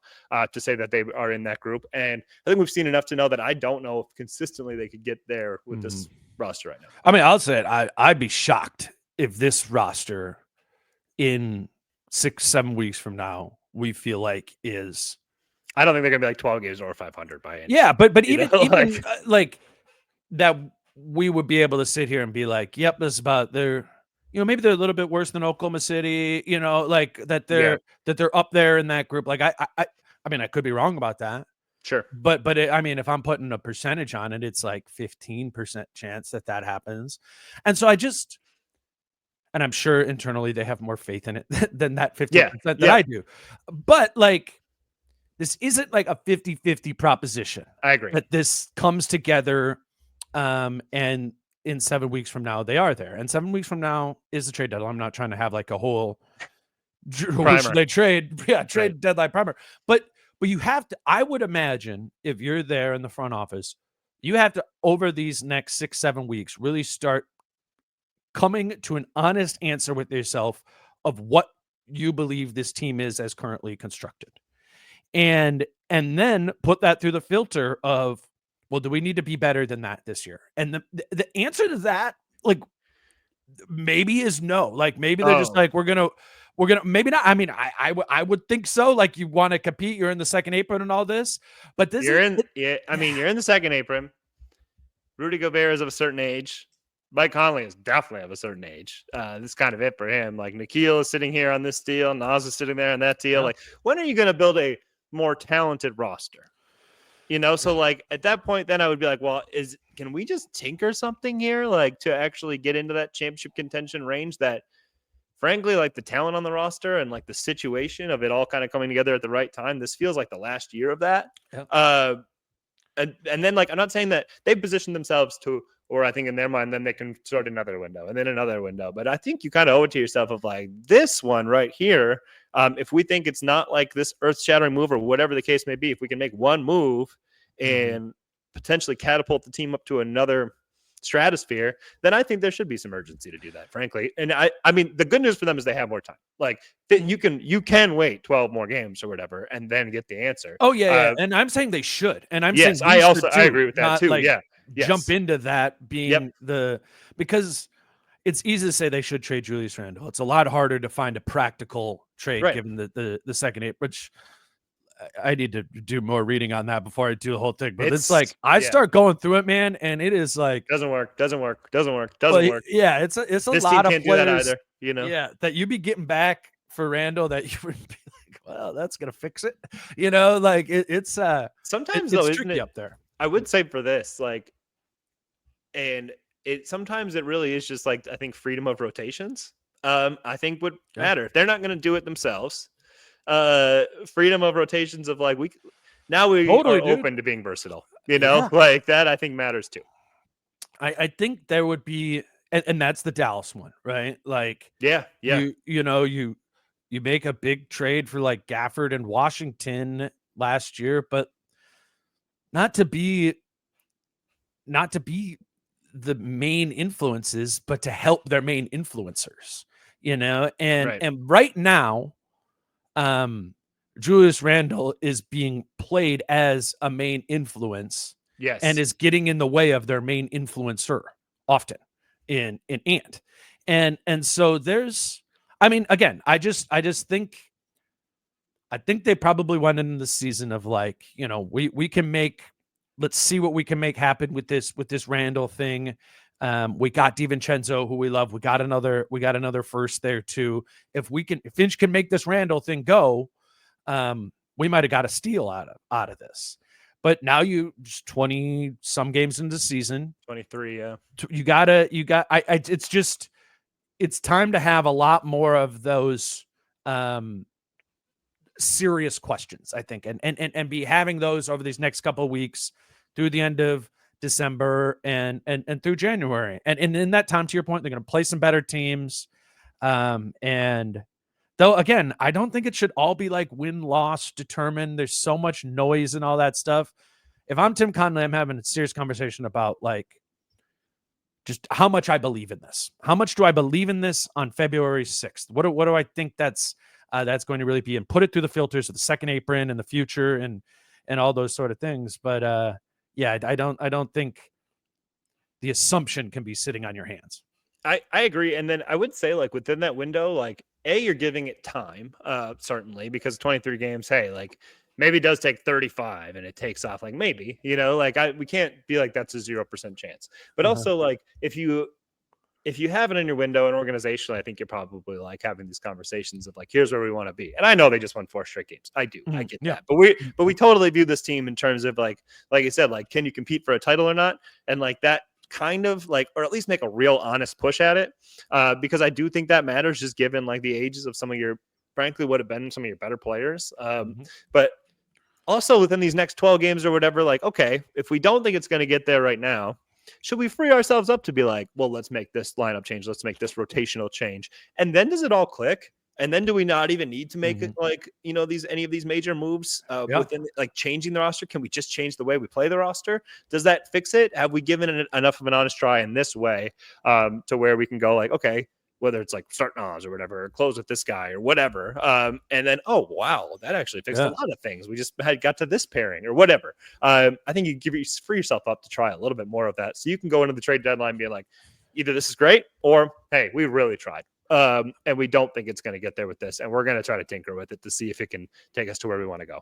to say that they are in that group. And I think we've seen enough to know that I don't know if consistently they could get there with this roster right now. I mean, I'll say it. I'd be shocked if this roster in 6-7 weeks from now we feel like is. I don't think they're gonna be like 12 games or 500 by any. Yeah, but even like that, we would be able to sit here and be like, "Yep, this is about their." Maybe they're a little bit worse than Oklahoma City. Like that they're up there in that group. Like I mean, I could be wrong about that. Sure, but I mean, if I'm putting a percentage on it, it's like 15% chance that happens. And so and I'm sure internally they have more faith in it than that 15% that I do. But like, this isn't like a 50-50 proposition. I agree that this comes together, and in 7 weeks from now, they are there. And 7 weeks from now is the trade deadline. I'm not trying to have like a whole who should they trade? Yeah, trade deadline primer. But you have to, I would imagine if you're there in the front office, you have to, over these next 6-7 weeks, really start coming to an honest answer with yourself of what you believe this team is as currently constructed. And then put that through the filter of, well, do we need to be better than that this year? And the answer to that, like, maybe is no. Like, maybe they're just like, we're gonna maybe not. I mean, I would think so. Like, you want to compete, you're in the second apron and all this, but this you're in the second apron. Rudy Gobert is of a certain age. Mike Conley is definitely of a certain age. This is kind of it for him. Like, Nikhil is sitting here on this deal, Nas is sitting there on that deal. Yeah. Like, when are you going to build a more talented roster? So like at that point, then I would be like, well, can we just tinker something here? Like, to actually get into that championship contention range that frankly, like the talent on the roster and like the situation of it all kind of coming together at the right time. This feels like the last year of that. Yep. And then like, I'm not saying that they've positioned themselves to, or I think in their mind, then they can start another window and then another window. But I think you kind of owe it to yourself of like this one right here. If we think it's not like this earth-shattering move or whatever the case may be, if we can make one move and potentially catapult the team up to another stratosphere, then I think there should be some urgency to do that, frankly. And I mean, the good news for them is they have more time. Like, you can wait 12 more games or whatever and then get the answer. Oh yeah, and I'm saying they should. And I'm saying I agree with that too. Like, jump into that being because it's easy to say they should trade Julius Randle. It's a lot harder to find a practical trade given the second eight, which I need to do more reading on that before I do the whole thing. But it's like I start going through it, man, and it is like doesn't work. Yeah, it's a this lot of can't players. Do that either, Yeah, that you'd be getting back for Randle that you would be like, well, that's gonna fix it. Like it's sometimes it's though, tricky up there. I would say for this, like, and it sometimes it really is just like I think freedom of rotations. I think would matter if they're not going to do it themselves. Freedom of rotations of like we are open to being versatile. Like that I think matters too. I think there would be, and that's the Dallas one, right? Like you make a big trade for like Gafford and Washington last year, but not to be the main influences, but to help their main influencers, and right now, Julius Randle is being played as a main influence, and is getting in the way of their main influencer often in Ant, and so there's, I mean, again, I just think they probably went into the season of like, we can make. Let's see what we can make happen with this Randle thing. We got DiVincenzo, who we love. We got another first there too. If Finch can make this Randle thing go, we might have got a steal out of this. But now you just 20 some games into the season, 23, yeah. It's time to have a lot more of those serious questions, I think, and be having those over these next couple of weeks through the end of December and through January. And in that time, to your point, they're going to play some better teams. And though, again, I don't think it should all be like win-loss determined. There's so much noise and all that stuff. If I'm Tim Conley, I'm having a serious conversation about like just how much I believe in this. How much do I believe in this on February 6th? What do I think that's going to really be? And put it through the filters of the second apron in the future and all those sort of things. But yeah, I don't think the assumption can be sitting on your hands. I agree. And then I would say, like, within that window, like, you're giving it time, certainly, because 23 games, hey, like, maybe it does take 35 and it takes off. Like, maybe, like, we can't be like, that's a 0% chance. But also, like, if you have it in your window and organizationally, I think you're probably like having these conversations of like, here's where we want to be. And I know they just won 4 straight games. I do. I get that. But we totally view this team in terms of like you said, like, can you compete for a title or not? And like that kind of like, or at least make a real honest push at it. Because I do think that matters, just given like the ages of some of your, frankly, would have been some of your better players. But also within these next 12 games or whatever, like, okay, if we don't think it's going to get there right now, should we free ourselves up to be like, well, let's make this lineup change. Let's make this rotational change. And then does it all click? And then do we not even need to make it like, any of these major moves within like changing the roster? Can we just change the way we play the roster? Does that fix it? Have we given it enough of an honest try in this way to where we can go like, okay, whether it's like start Nas or whatever, or close with this guy or whatever. And then, oh, wow, that actually fixed a lot of things. We just got to this pairing or whatever. I think you free yourself up to try a little bit more of that. So you can go into the trade deadline being like, either this is great or, hey, we really tried. And we don't think it's going to get there with this. And we're going to try to tinker with it to see if it can take us to where we want to go.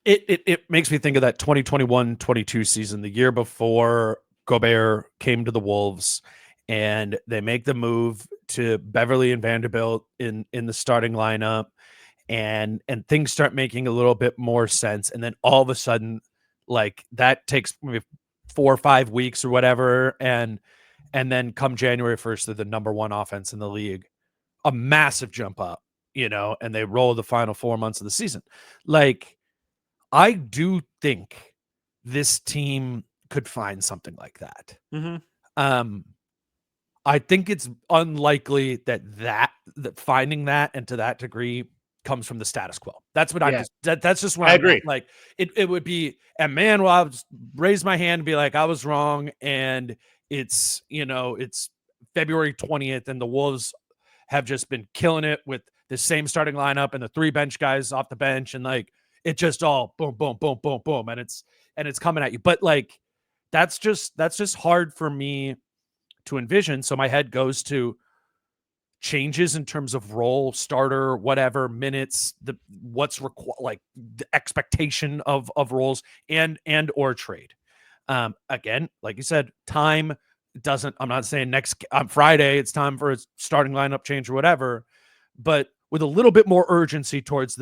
It makes me think of that 2021-22 season, the year before Gobert came to the Wolves, and they make the move to Beverly and Vanderbilt in the starting lineup, and things start making a little bit more sense. And then all of a sudden, like that takes maybe 4 or 5 weeks or whatever. And then come January 1st, they're the number 1 offense in the league, a massive jump up, and they roll the final 4 months of the season. Like, I do think this team could find something like that. I think it's unlikely that finding that and to that degree comes from the status quo. That's what that's just what I agree. Like it would be, and man, well, I'll just raise my hand and be like, I was wrong. And it's February 20th and the Wolves have just been killing it with the same starting lineup and the 3 bench guys off the bench. And like, it just all boom, boom, boom, boom, boom. And it's coming at you. But like, that's just hard for me to envision. So my head goes to changes in terms of role, starter, whatever, minutes, what's required, like the expectation of roles and or trade. Again, like you said, time doesn't, I'm not saying on Friday, it's time for a starting lineup change or whatever, but with a little bit more urgency towards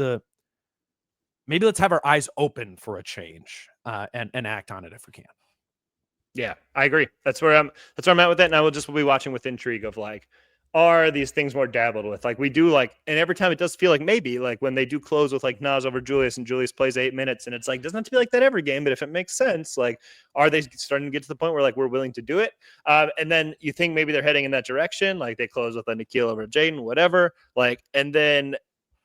maybe let's have our eyes open for a change and act on it if we can. Yeah, I agree. That's where I'm at with that. And we'll be watching with intrigue of like, are these things more dabbled with? Like we do like, and every time it does feel like maybe like when they do close with like Nas over Julius and Julius plays 8 minutes and it's like, doesn't have to be like that every game, but if it makes sense, like, are they starting to get to the point where like we're willing to do it? And then you think maybe they're heading in that direction. Like they close with a Nikhil over Jaden, whatever. Like, and then,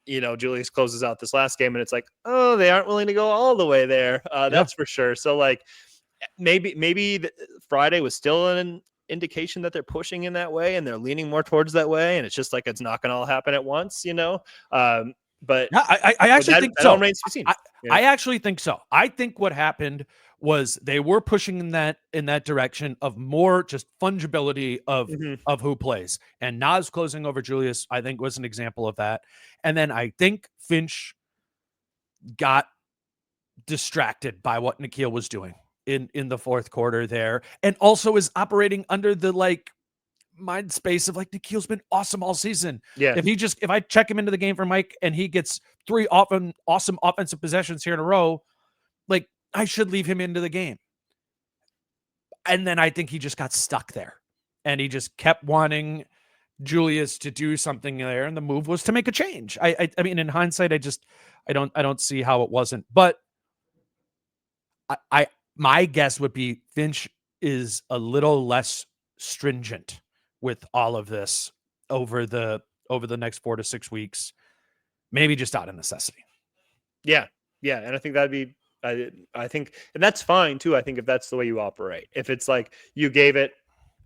Julius closes out this last game and it's like, oh, they aren't willing to go all the way there. That's for sure. So like, maybe Friday was still an indication that they're pushing in that way and they're leaning more towards that way, and it's just like it's not going to all happen at once, but I actually think so. I actually think so. I think what happened was they were pushing in that direction of more just fungibility of who plays, and Nas closing over Julius I think was an example of that. And then I think Finch got distracted by what Nikhil was doing. in the fourth quarter there, and also is operating under the like mind space of like Nikhil's been awesome all season. Yeah. If I check him into the game for Mike and he gets 3 awesome offensive possessions here in a row, like I should leave him into the game. And then I think he just got stuck there, and he just kept wanting Julius to do something there, and the move was to make a change. I mean, in hindsight, I don't see how it wasn't. But my guess would be Finch is a little less stringent with all of this over the next 4 to 6 weeks, maybe just out of necessity. Yeah, and I think that'd be. I think, and that's fine too. I think if that's the way you operate, if it's like you gave it,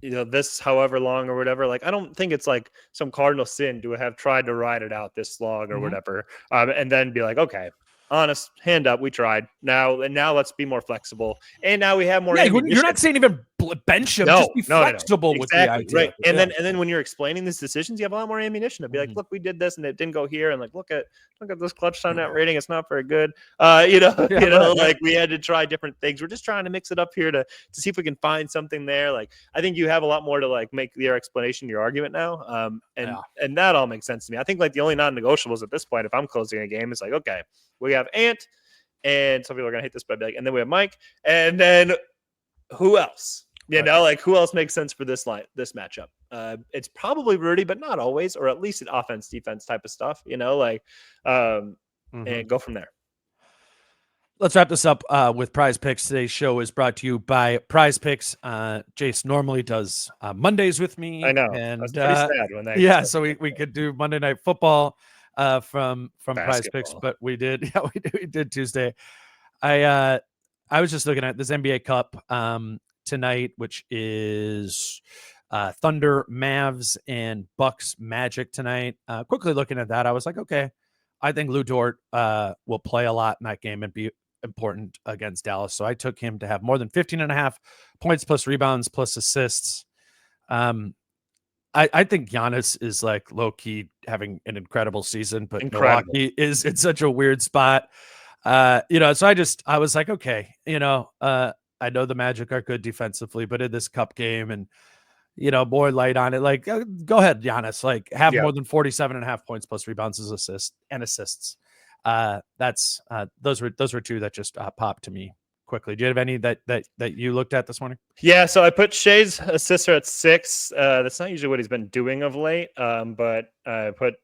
this however long or whatever, like I don't think it's like some cardinal sin to have tried to ride it out this long or whatever, and then be like, okay, honest, hand up, we tried. Now let's be more flexible, and now we have more. Yeah, you're not saying even bench him. Just be flexible with the idea. Right. And then when you're explaining these decisions, you have a lot more ammunition to be like, look, we did this and it didn't go here, and like look at this clutch time net rating. It's not very good. Like we had to try different things. We're just trying to mix it up here to see if we can find something there. Like I think you have a lot more to like make your explanation, your argument now. And that all makes sense to me. I think like the only non-negotiables at this point, if I'm closing a game, is like, okay, we have Ant, and some people are gonna hate this, but I'd be like, and then we have Mike, and then who else? Like who else makes sense for this matchup? It's probably Rudy, but not always, or at least an offense defense type of stuff. And go from there. Let's wrap this up with Prize Picks. Today's show is brought to you by Prize Picks. Jace normally does Mondays with me. I know. And pretty sad when that so we could do Monday Night Football from Prize Picks, but we did we did Tuesday. I was just looking at this NBA Cup tonight, which is Thunder, Mavs, and Bucks Magic tonight. Quickly looking at that, I was like, okay, I think Lou Dort will play a lot in that game and be important against Dallas. So I took him to have more than 15.5 points plus rebounds plus assists. I think Giannis is like low key having an incredible season, but Milwaukee is in such a weird spot. So I was like, okay, I know the Magic are good defensively, but in this cup game and, more light on it, like, go ahead, Giannis, like have more than 47.5 points plus rebounds as assists. Those were two that just popped to me quickly. Do you have any that you looked at this morning? Yeah, so I put Shai's assists are at 6. That's not usually what he's been doing of late, but I put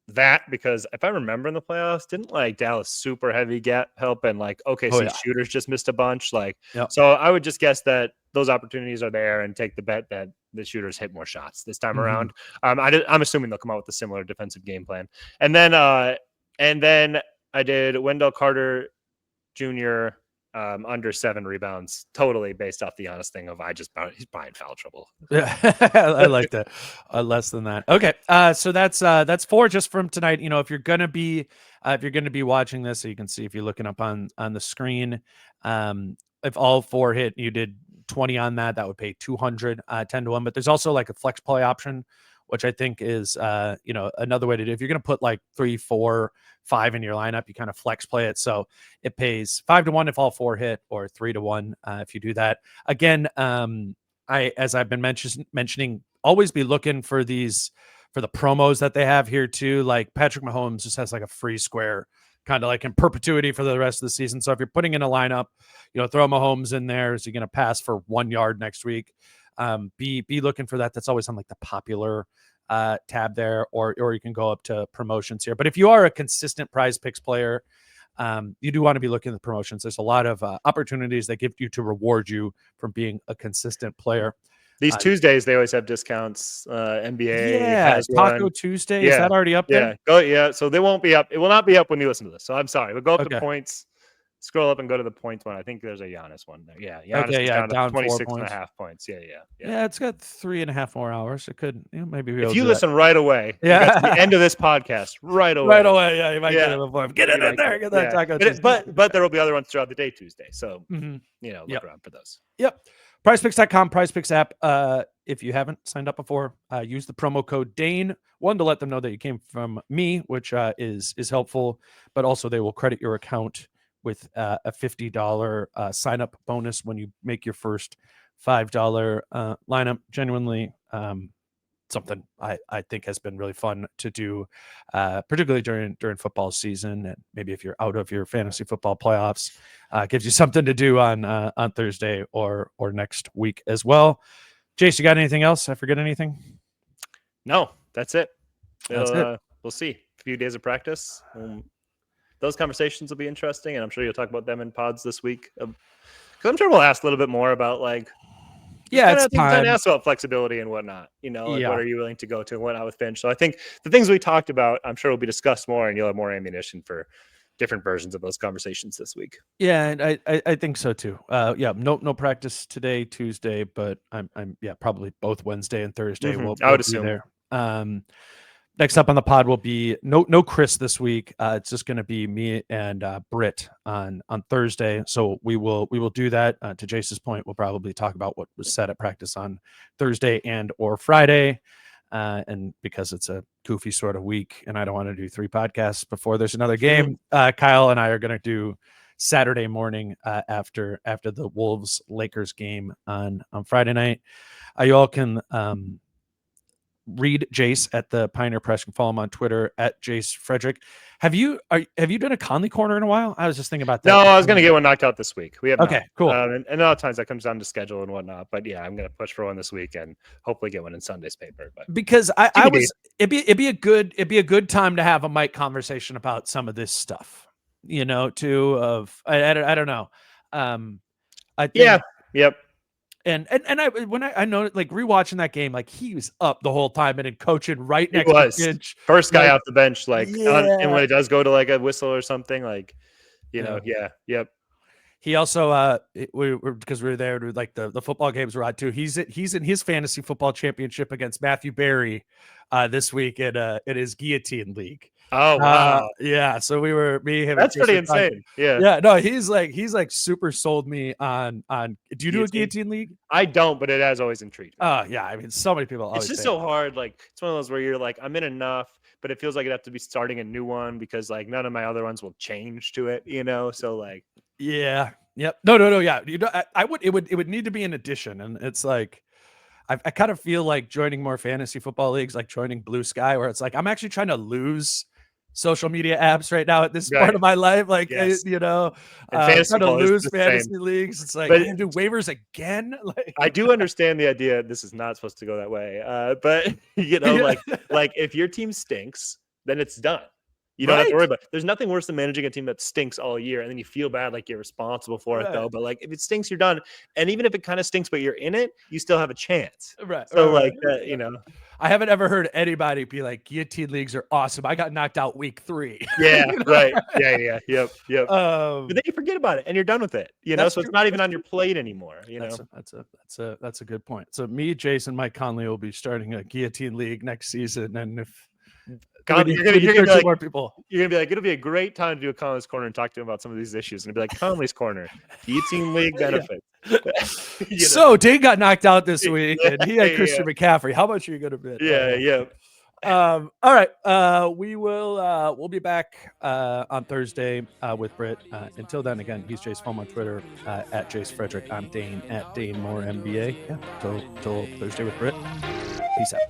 that because if I remember in the playoffs, didn't like Dallas super heavy help, and like shooters just missed a bunch. So I would just guess that those opportunities are there and take the bet that the shooters hit more shots this time around. I'm assuming they'll come out with a similar defensive game plan. And then I did Wendell Carter Jr. Under 7 rebounds, totally based off the honest thing of he's buying foul trouble. Yeah, I like that. Less than that. Okay, so that's 4 just from tonight. If you're gonna be watching this, so you can see if you're looking up on the screen, if all 4 hit, you did 20 on that would pay 200, 10-1. But there's also like a flex play option, which I think is another way to do. If you're going to put like 3, 4, 5 in your lineup, you kind of flex play it. So it pays 5-1 if all 4 hit, or 3-1 if you do that. Again, as I've been mentioning, always be looking for the promos that they have here too. Like Patrick Mahomes just has like a free square kind of like in perpetuity for the rest of the season. So if you're putting in a lineup, throw Mahomes in there. Is he going to pass for 1 yard next week? Be looking for that. That's always on like the popular tab there, or you can go up to promotions here. But if you are a consistent Prize Picks player, you do want to be looking at the promotions. There's a lot of opportunities that give you to reward you for being a consistent player. These Tuesdays, they always have discounts. NBA has Taco one. Tuesday. Is that already up there? So they won't be up. It will not be up when you listen to this. So I'm sorry. We'll go up to points. Scroll up and go to the points one. I think there's a Giannis one there. Yeah, Giannis is down 26.5 points. Yeah, it's got 3.5 more hours. It could maybe be if you listen right away. At the end of this podcast, right away. Yeah, you might get it before. Get it in there. Get that taco. But there will be other ones throughout the day Tuesday. So look around for those. Yep. PrizePicks.com, PrizePicks app. If you haven't signed up before, use the promo code Dane. One, to let them know that you came from me, which is helpful, but also they will credit your account with a $50 sign up bonus when you make your first $5 lineup. Genuinely, something I think has been really fun to do, particularly during football season. And maybe if you're out of your fantasy football playoffs, gives you something to do on Thursday or next week as well. Jace, you got anything else? I forget anything? No, that's it. That's it. We'll see. A few days of practice. Those conversations will be interesting, and I'm sure you'll talk about them in pods this week. Because I'm sure we'll ask a little bit more about it's time. Ask about flexibility and whatnot. What are you willing to go to and whatnot with Finch? So I think the things we talked about, I'm sure will be discussed more, and you'll have more ammunition for different versions of those conversations this week. Yeah, and I think so too. No practice today, Tuesday, but I'm probably both Wednesday and Thursday. Mm-hmm. We'll I would be assume there. Next up on the pod will be no Chris this week. It's just going to be me and Britt on Thursday. So we will do that. To Jace's point, we'll probably talk about what was said at practice on Thursday and or Friday. And because it's a goofy sort of week, and I don't want to do 3 podcasts before there's another game, Kyle and I are going to do Saturday morning after the Wolves Lakers game on Friday night. You all can read Jace at the Pioneer Press. You can follow him on Twitter at Jace Frederick. Have you done a Conley corner in a while? I was just thinking about that. No, I was going to get one knocked out this week. We have okay, cool. And a lot of times that comes down to schedule and whatnot. But yeah, I'm going to push for one this week and hopefully get one in Sunday's paper. But because it'd be a good time to have a mic conversation about some of this stuff. I don't know. I think, yep. And I know, like, rewatching that game, like, he was up the whole time and coaching right next to the bench. First guy off the bench, and when it does go to like a whistle or something, yep. He also because we were there to like the football games were on too. He's in his fantasy football championship against Matthew Berry this week in his guillotine league. Oh wow. Yeah. So me, him. That's pretty insane. Yeah. Yeah. No, he's like super sold me on. Do you do a guillotine league? I don't, but it has always intrigued me. Oh yeah. I mean, so many people. It's just so hard. Like, it's one of those where you're like, I'm in enough, but it feels like I'd have to be starting a new one because like none of my other ones will change to it. So like. Yeah. Yep. No. Yeah. It would need to be an addition, and it's like. I kind of feel like joining more fantasy football leagues, like joining Blue Sky, where it's like I'm actually trying to lose social media apps right now at this part of my life. Like, yes. trying to lose fantasy leagues. It's like, do waivers again? Like, I do understand the idea. This is not supposed to go that way. But like if your team stinks, then it's done. You don't have to worry about it. There's nothing worse than managing a team that stinks all year, and then you feel bad like you're responsible for it, though. But like if it stinks, you're done. And even if it kind of stinks, but you're in it, you still have a chance. Right. So I haven't ever heard anybody be like, guillotine leagues are awesome. I got knocked out week 3. Yeah. Right. Yeah. Yep. But then you forget about it and you're done with it. So it's not even on your plate anymore. That's a good point. So me, Jason, Mike Conley will be starting a guillotine league next season, and if you're gonna be like, more people. You're gonna be like, it'll be a great time to do a Conley's Corner and talk to him about some of these issues. And it'll be like Conley's Corner, guillotine league benefits. So Dane got knocked out this week, and he had Christian McCaffrey. How much are you gonna bet? Yeah. All right. We'll be back on Thursday with Britt. Until then, again, he's Jace. Follow him on Twitter at Jace Frederick. I'm Dane at DaneMooreNBA. Yeah. Till Thursday with Britt. Peace out.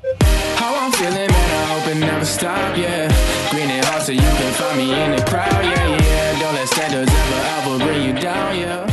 How I'm feeling, man, I hope it never stop, yeah. Green and hot so you can find me in the crowd, yeah. Don't let standards ever bring you down, yeah.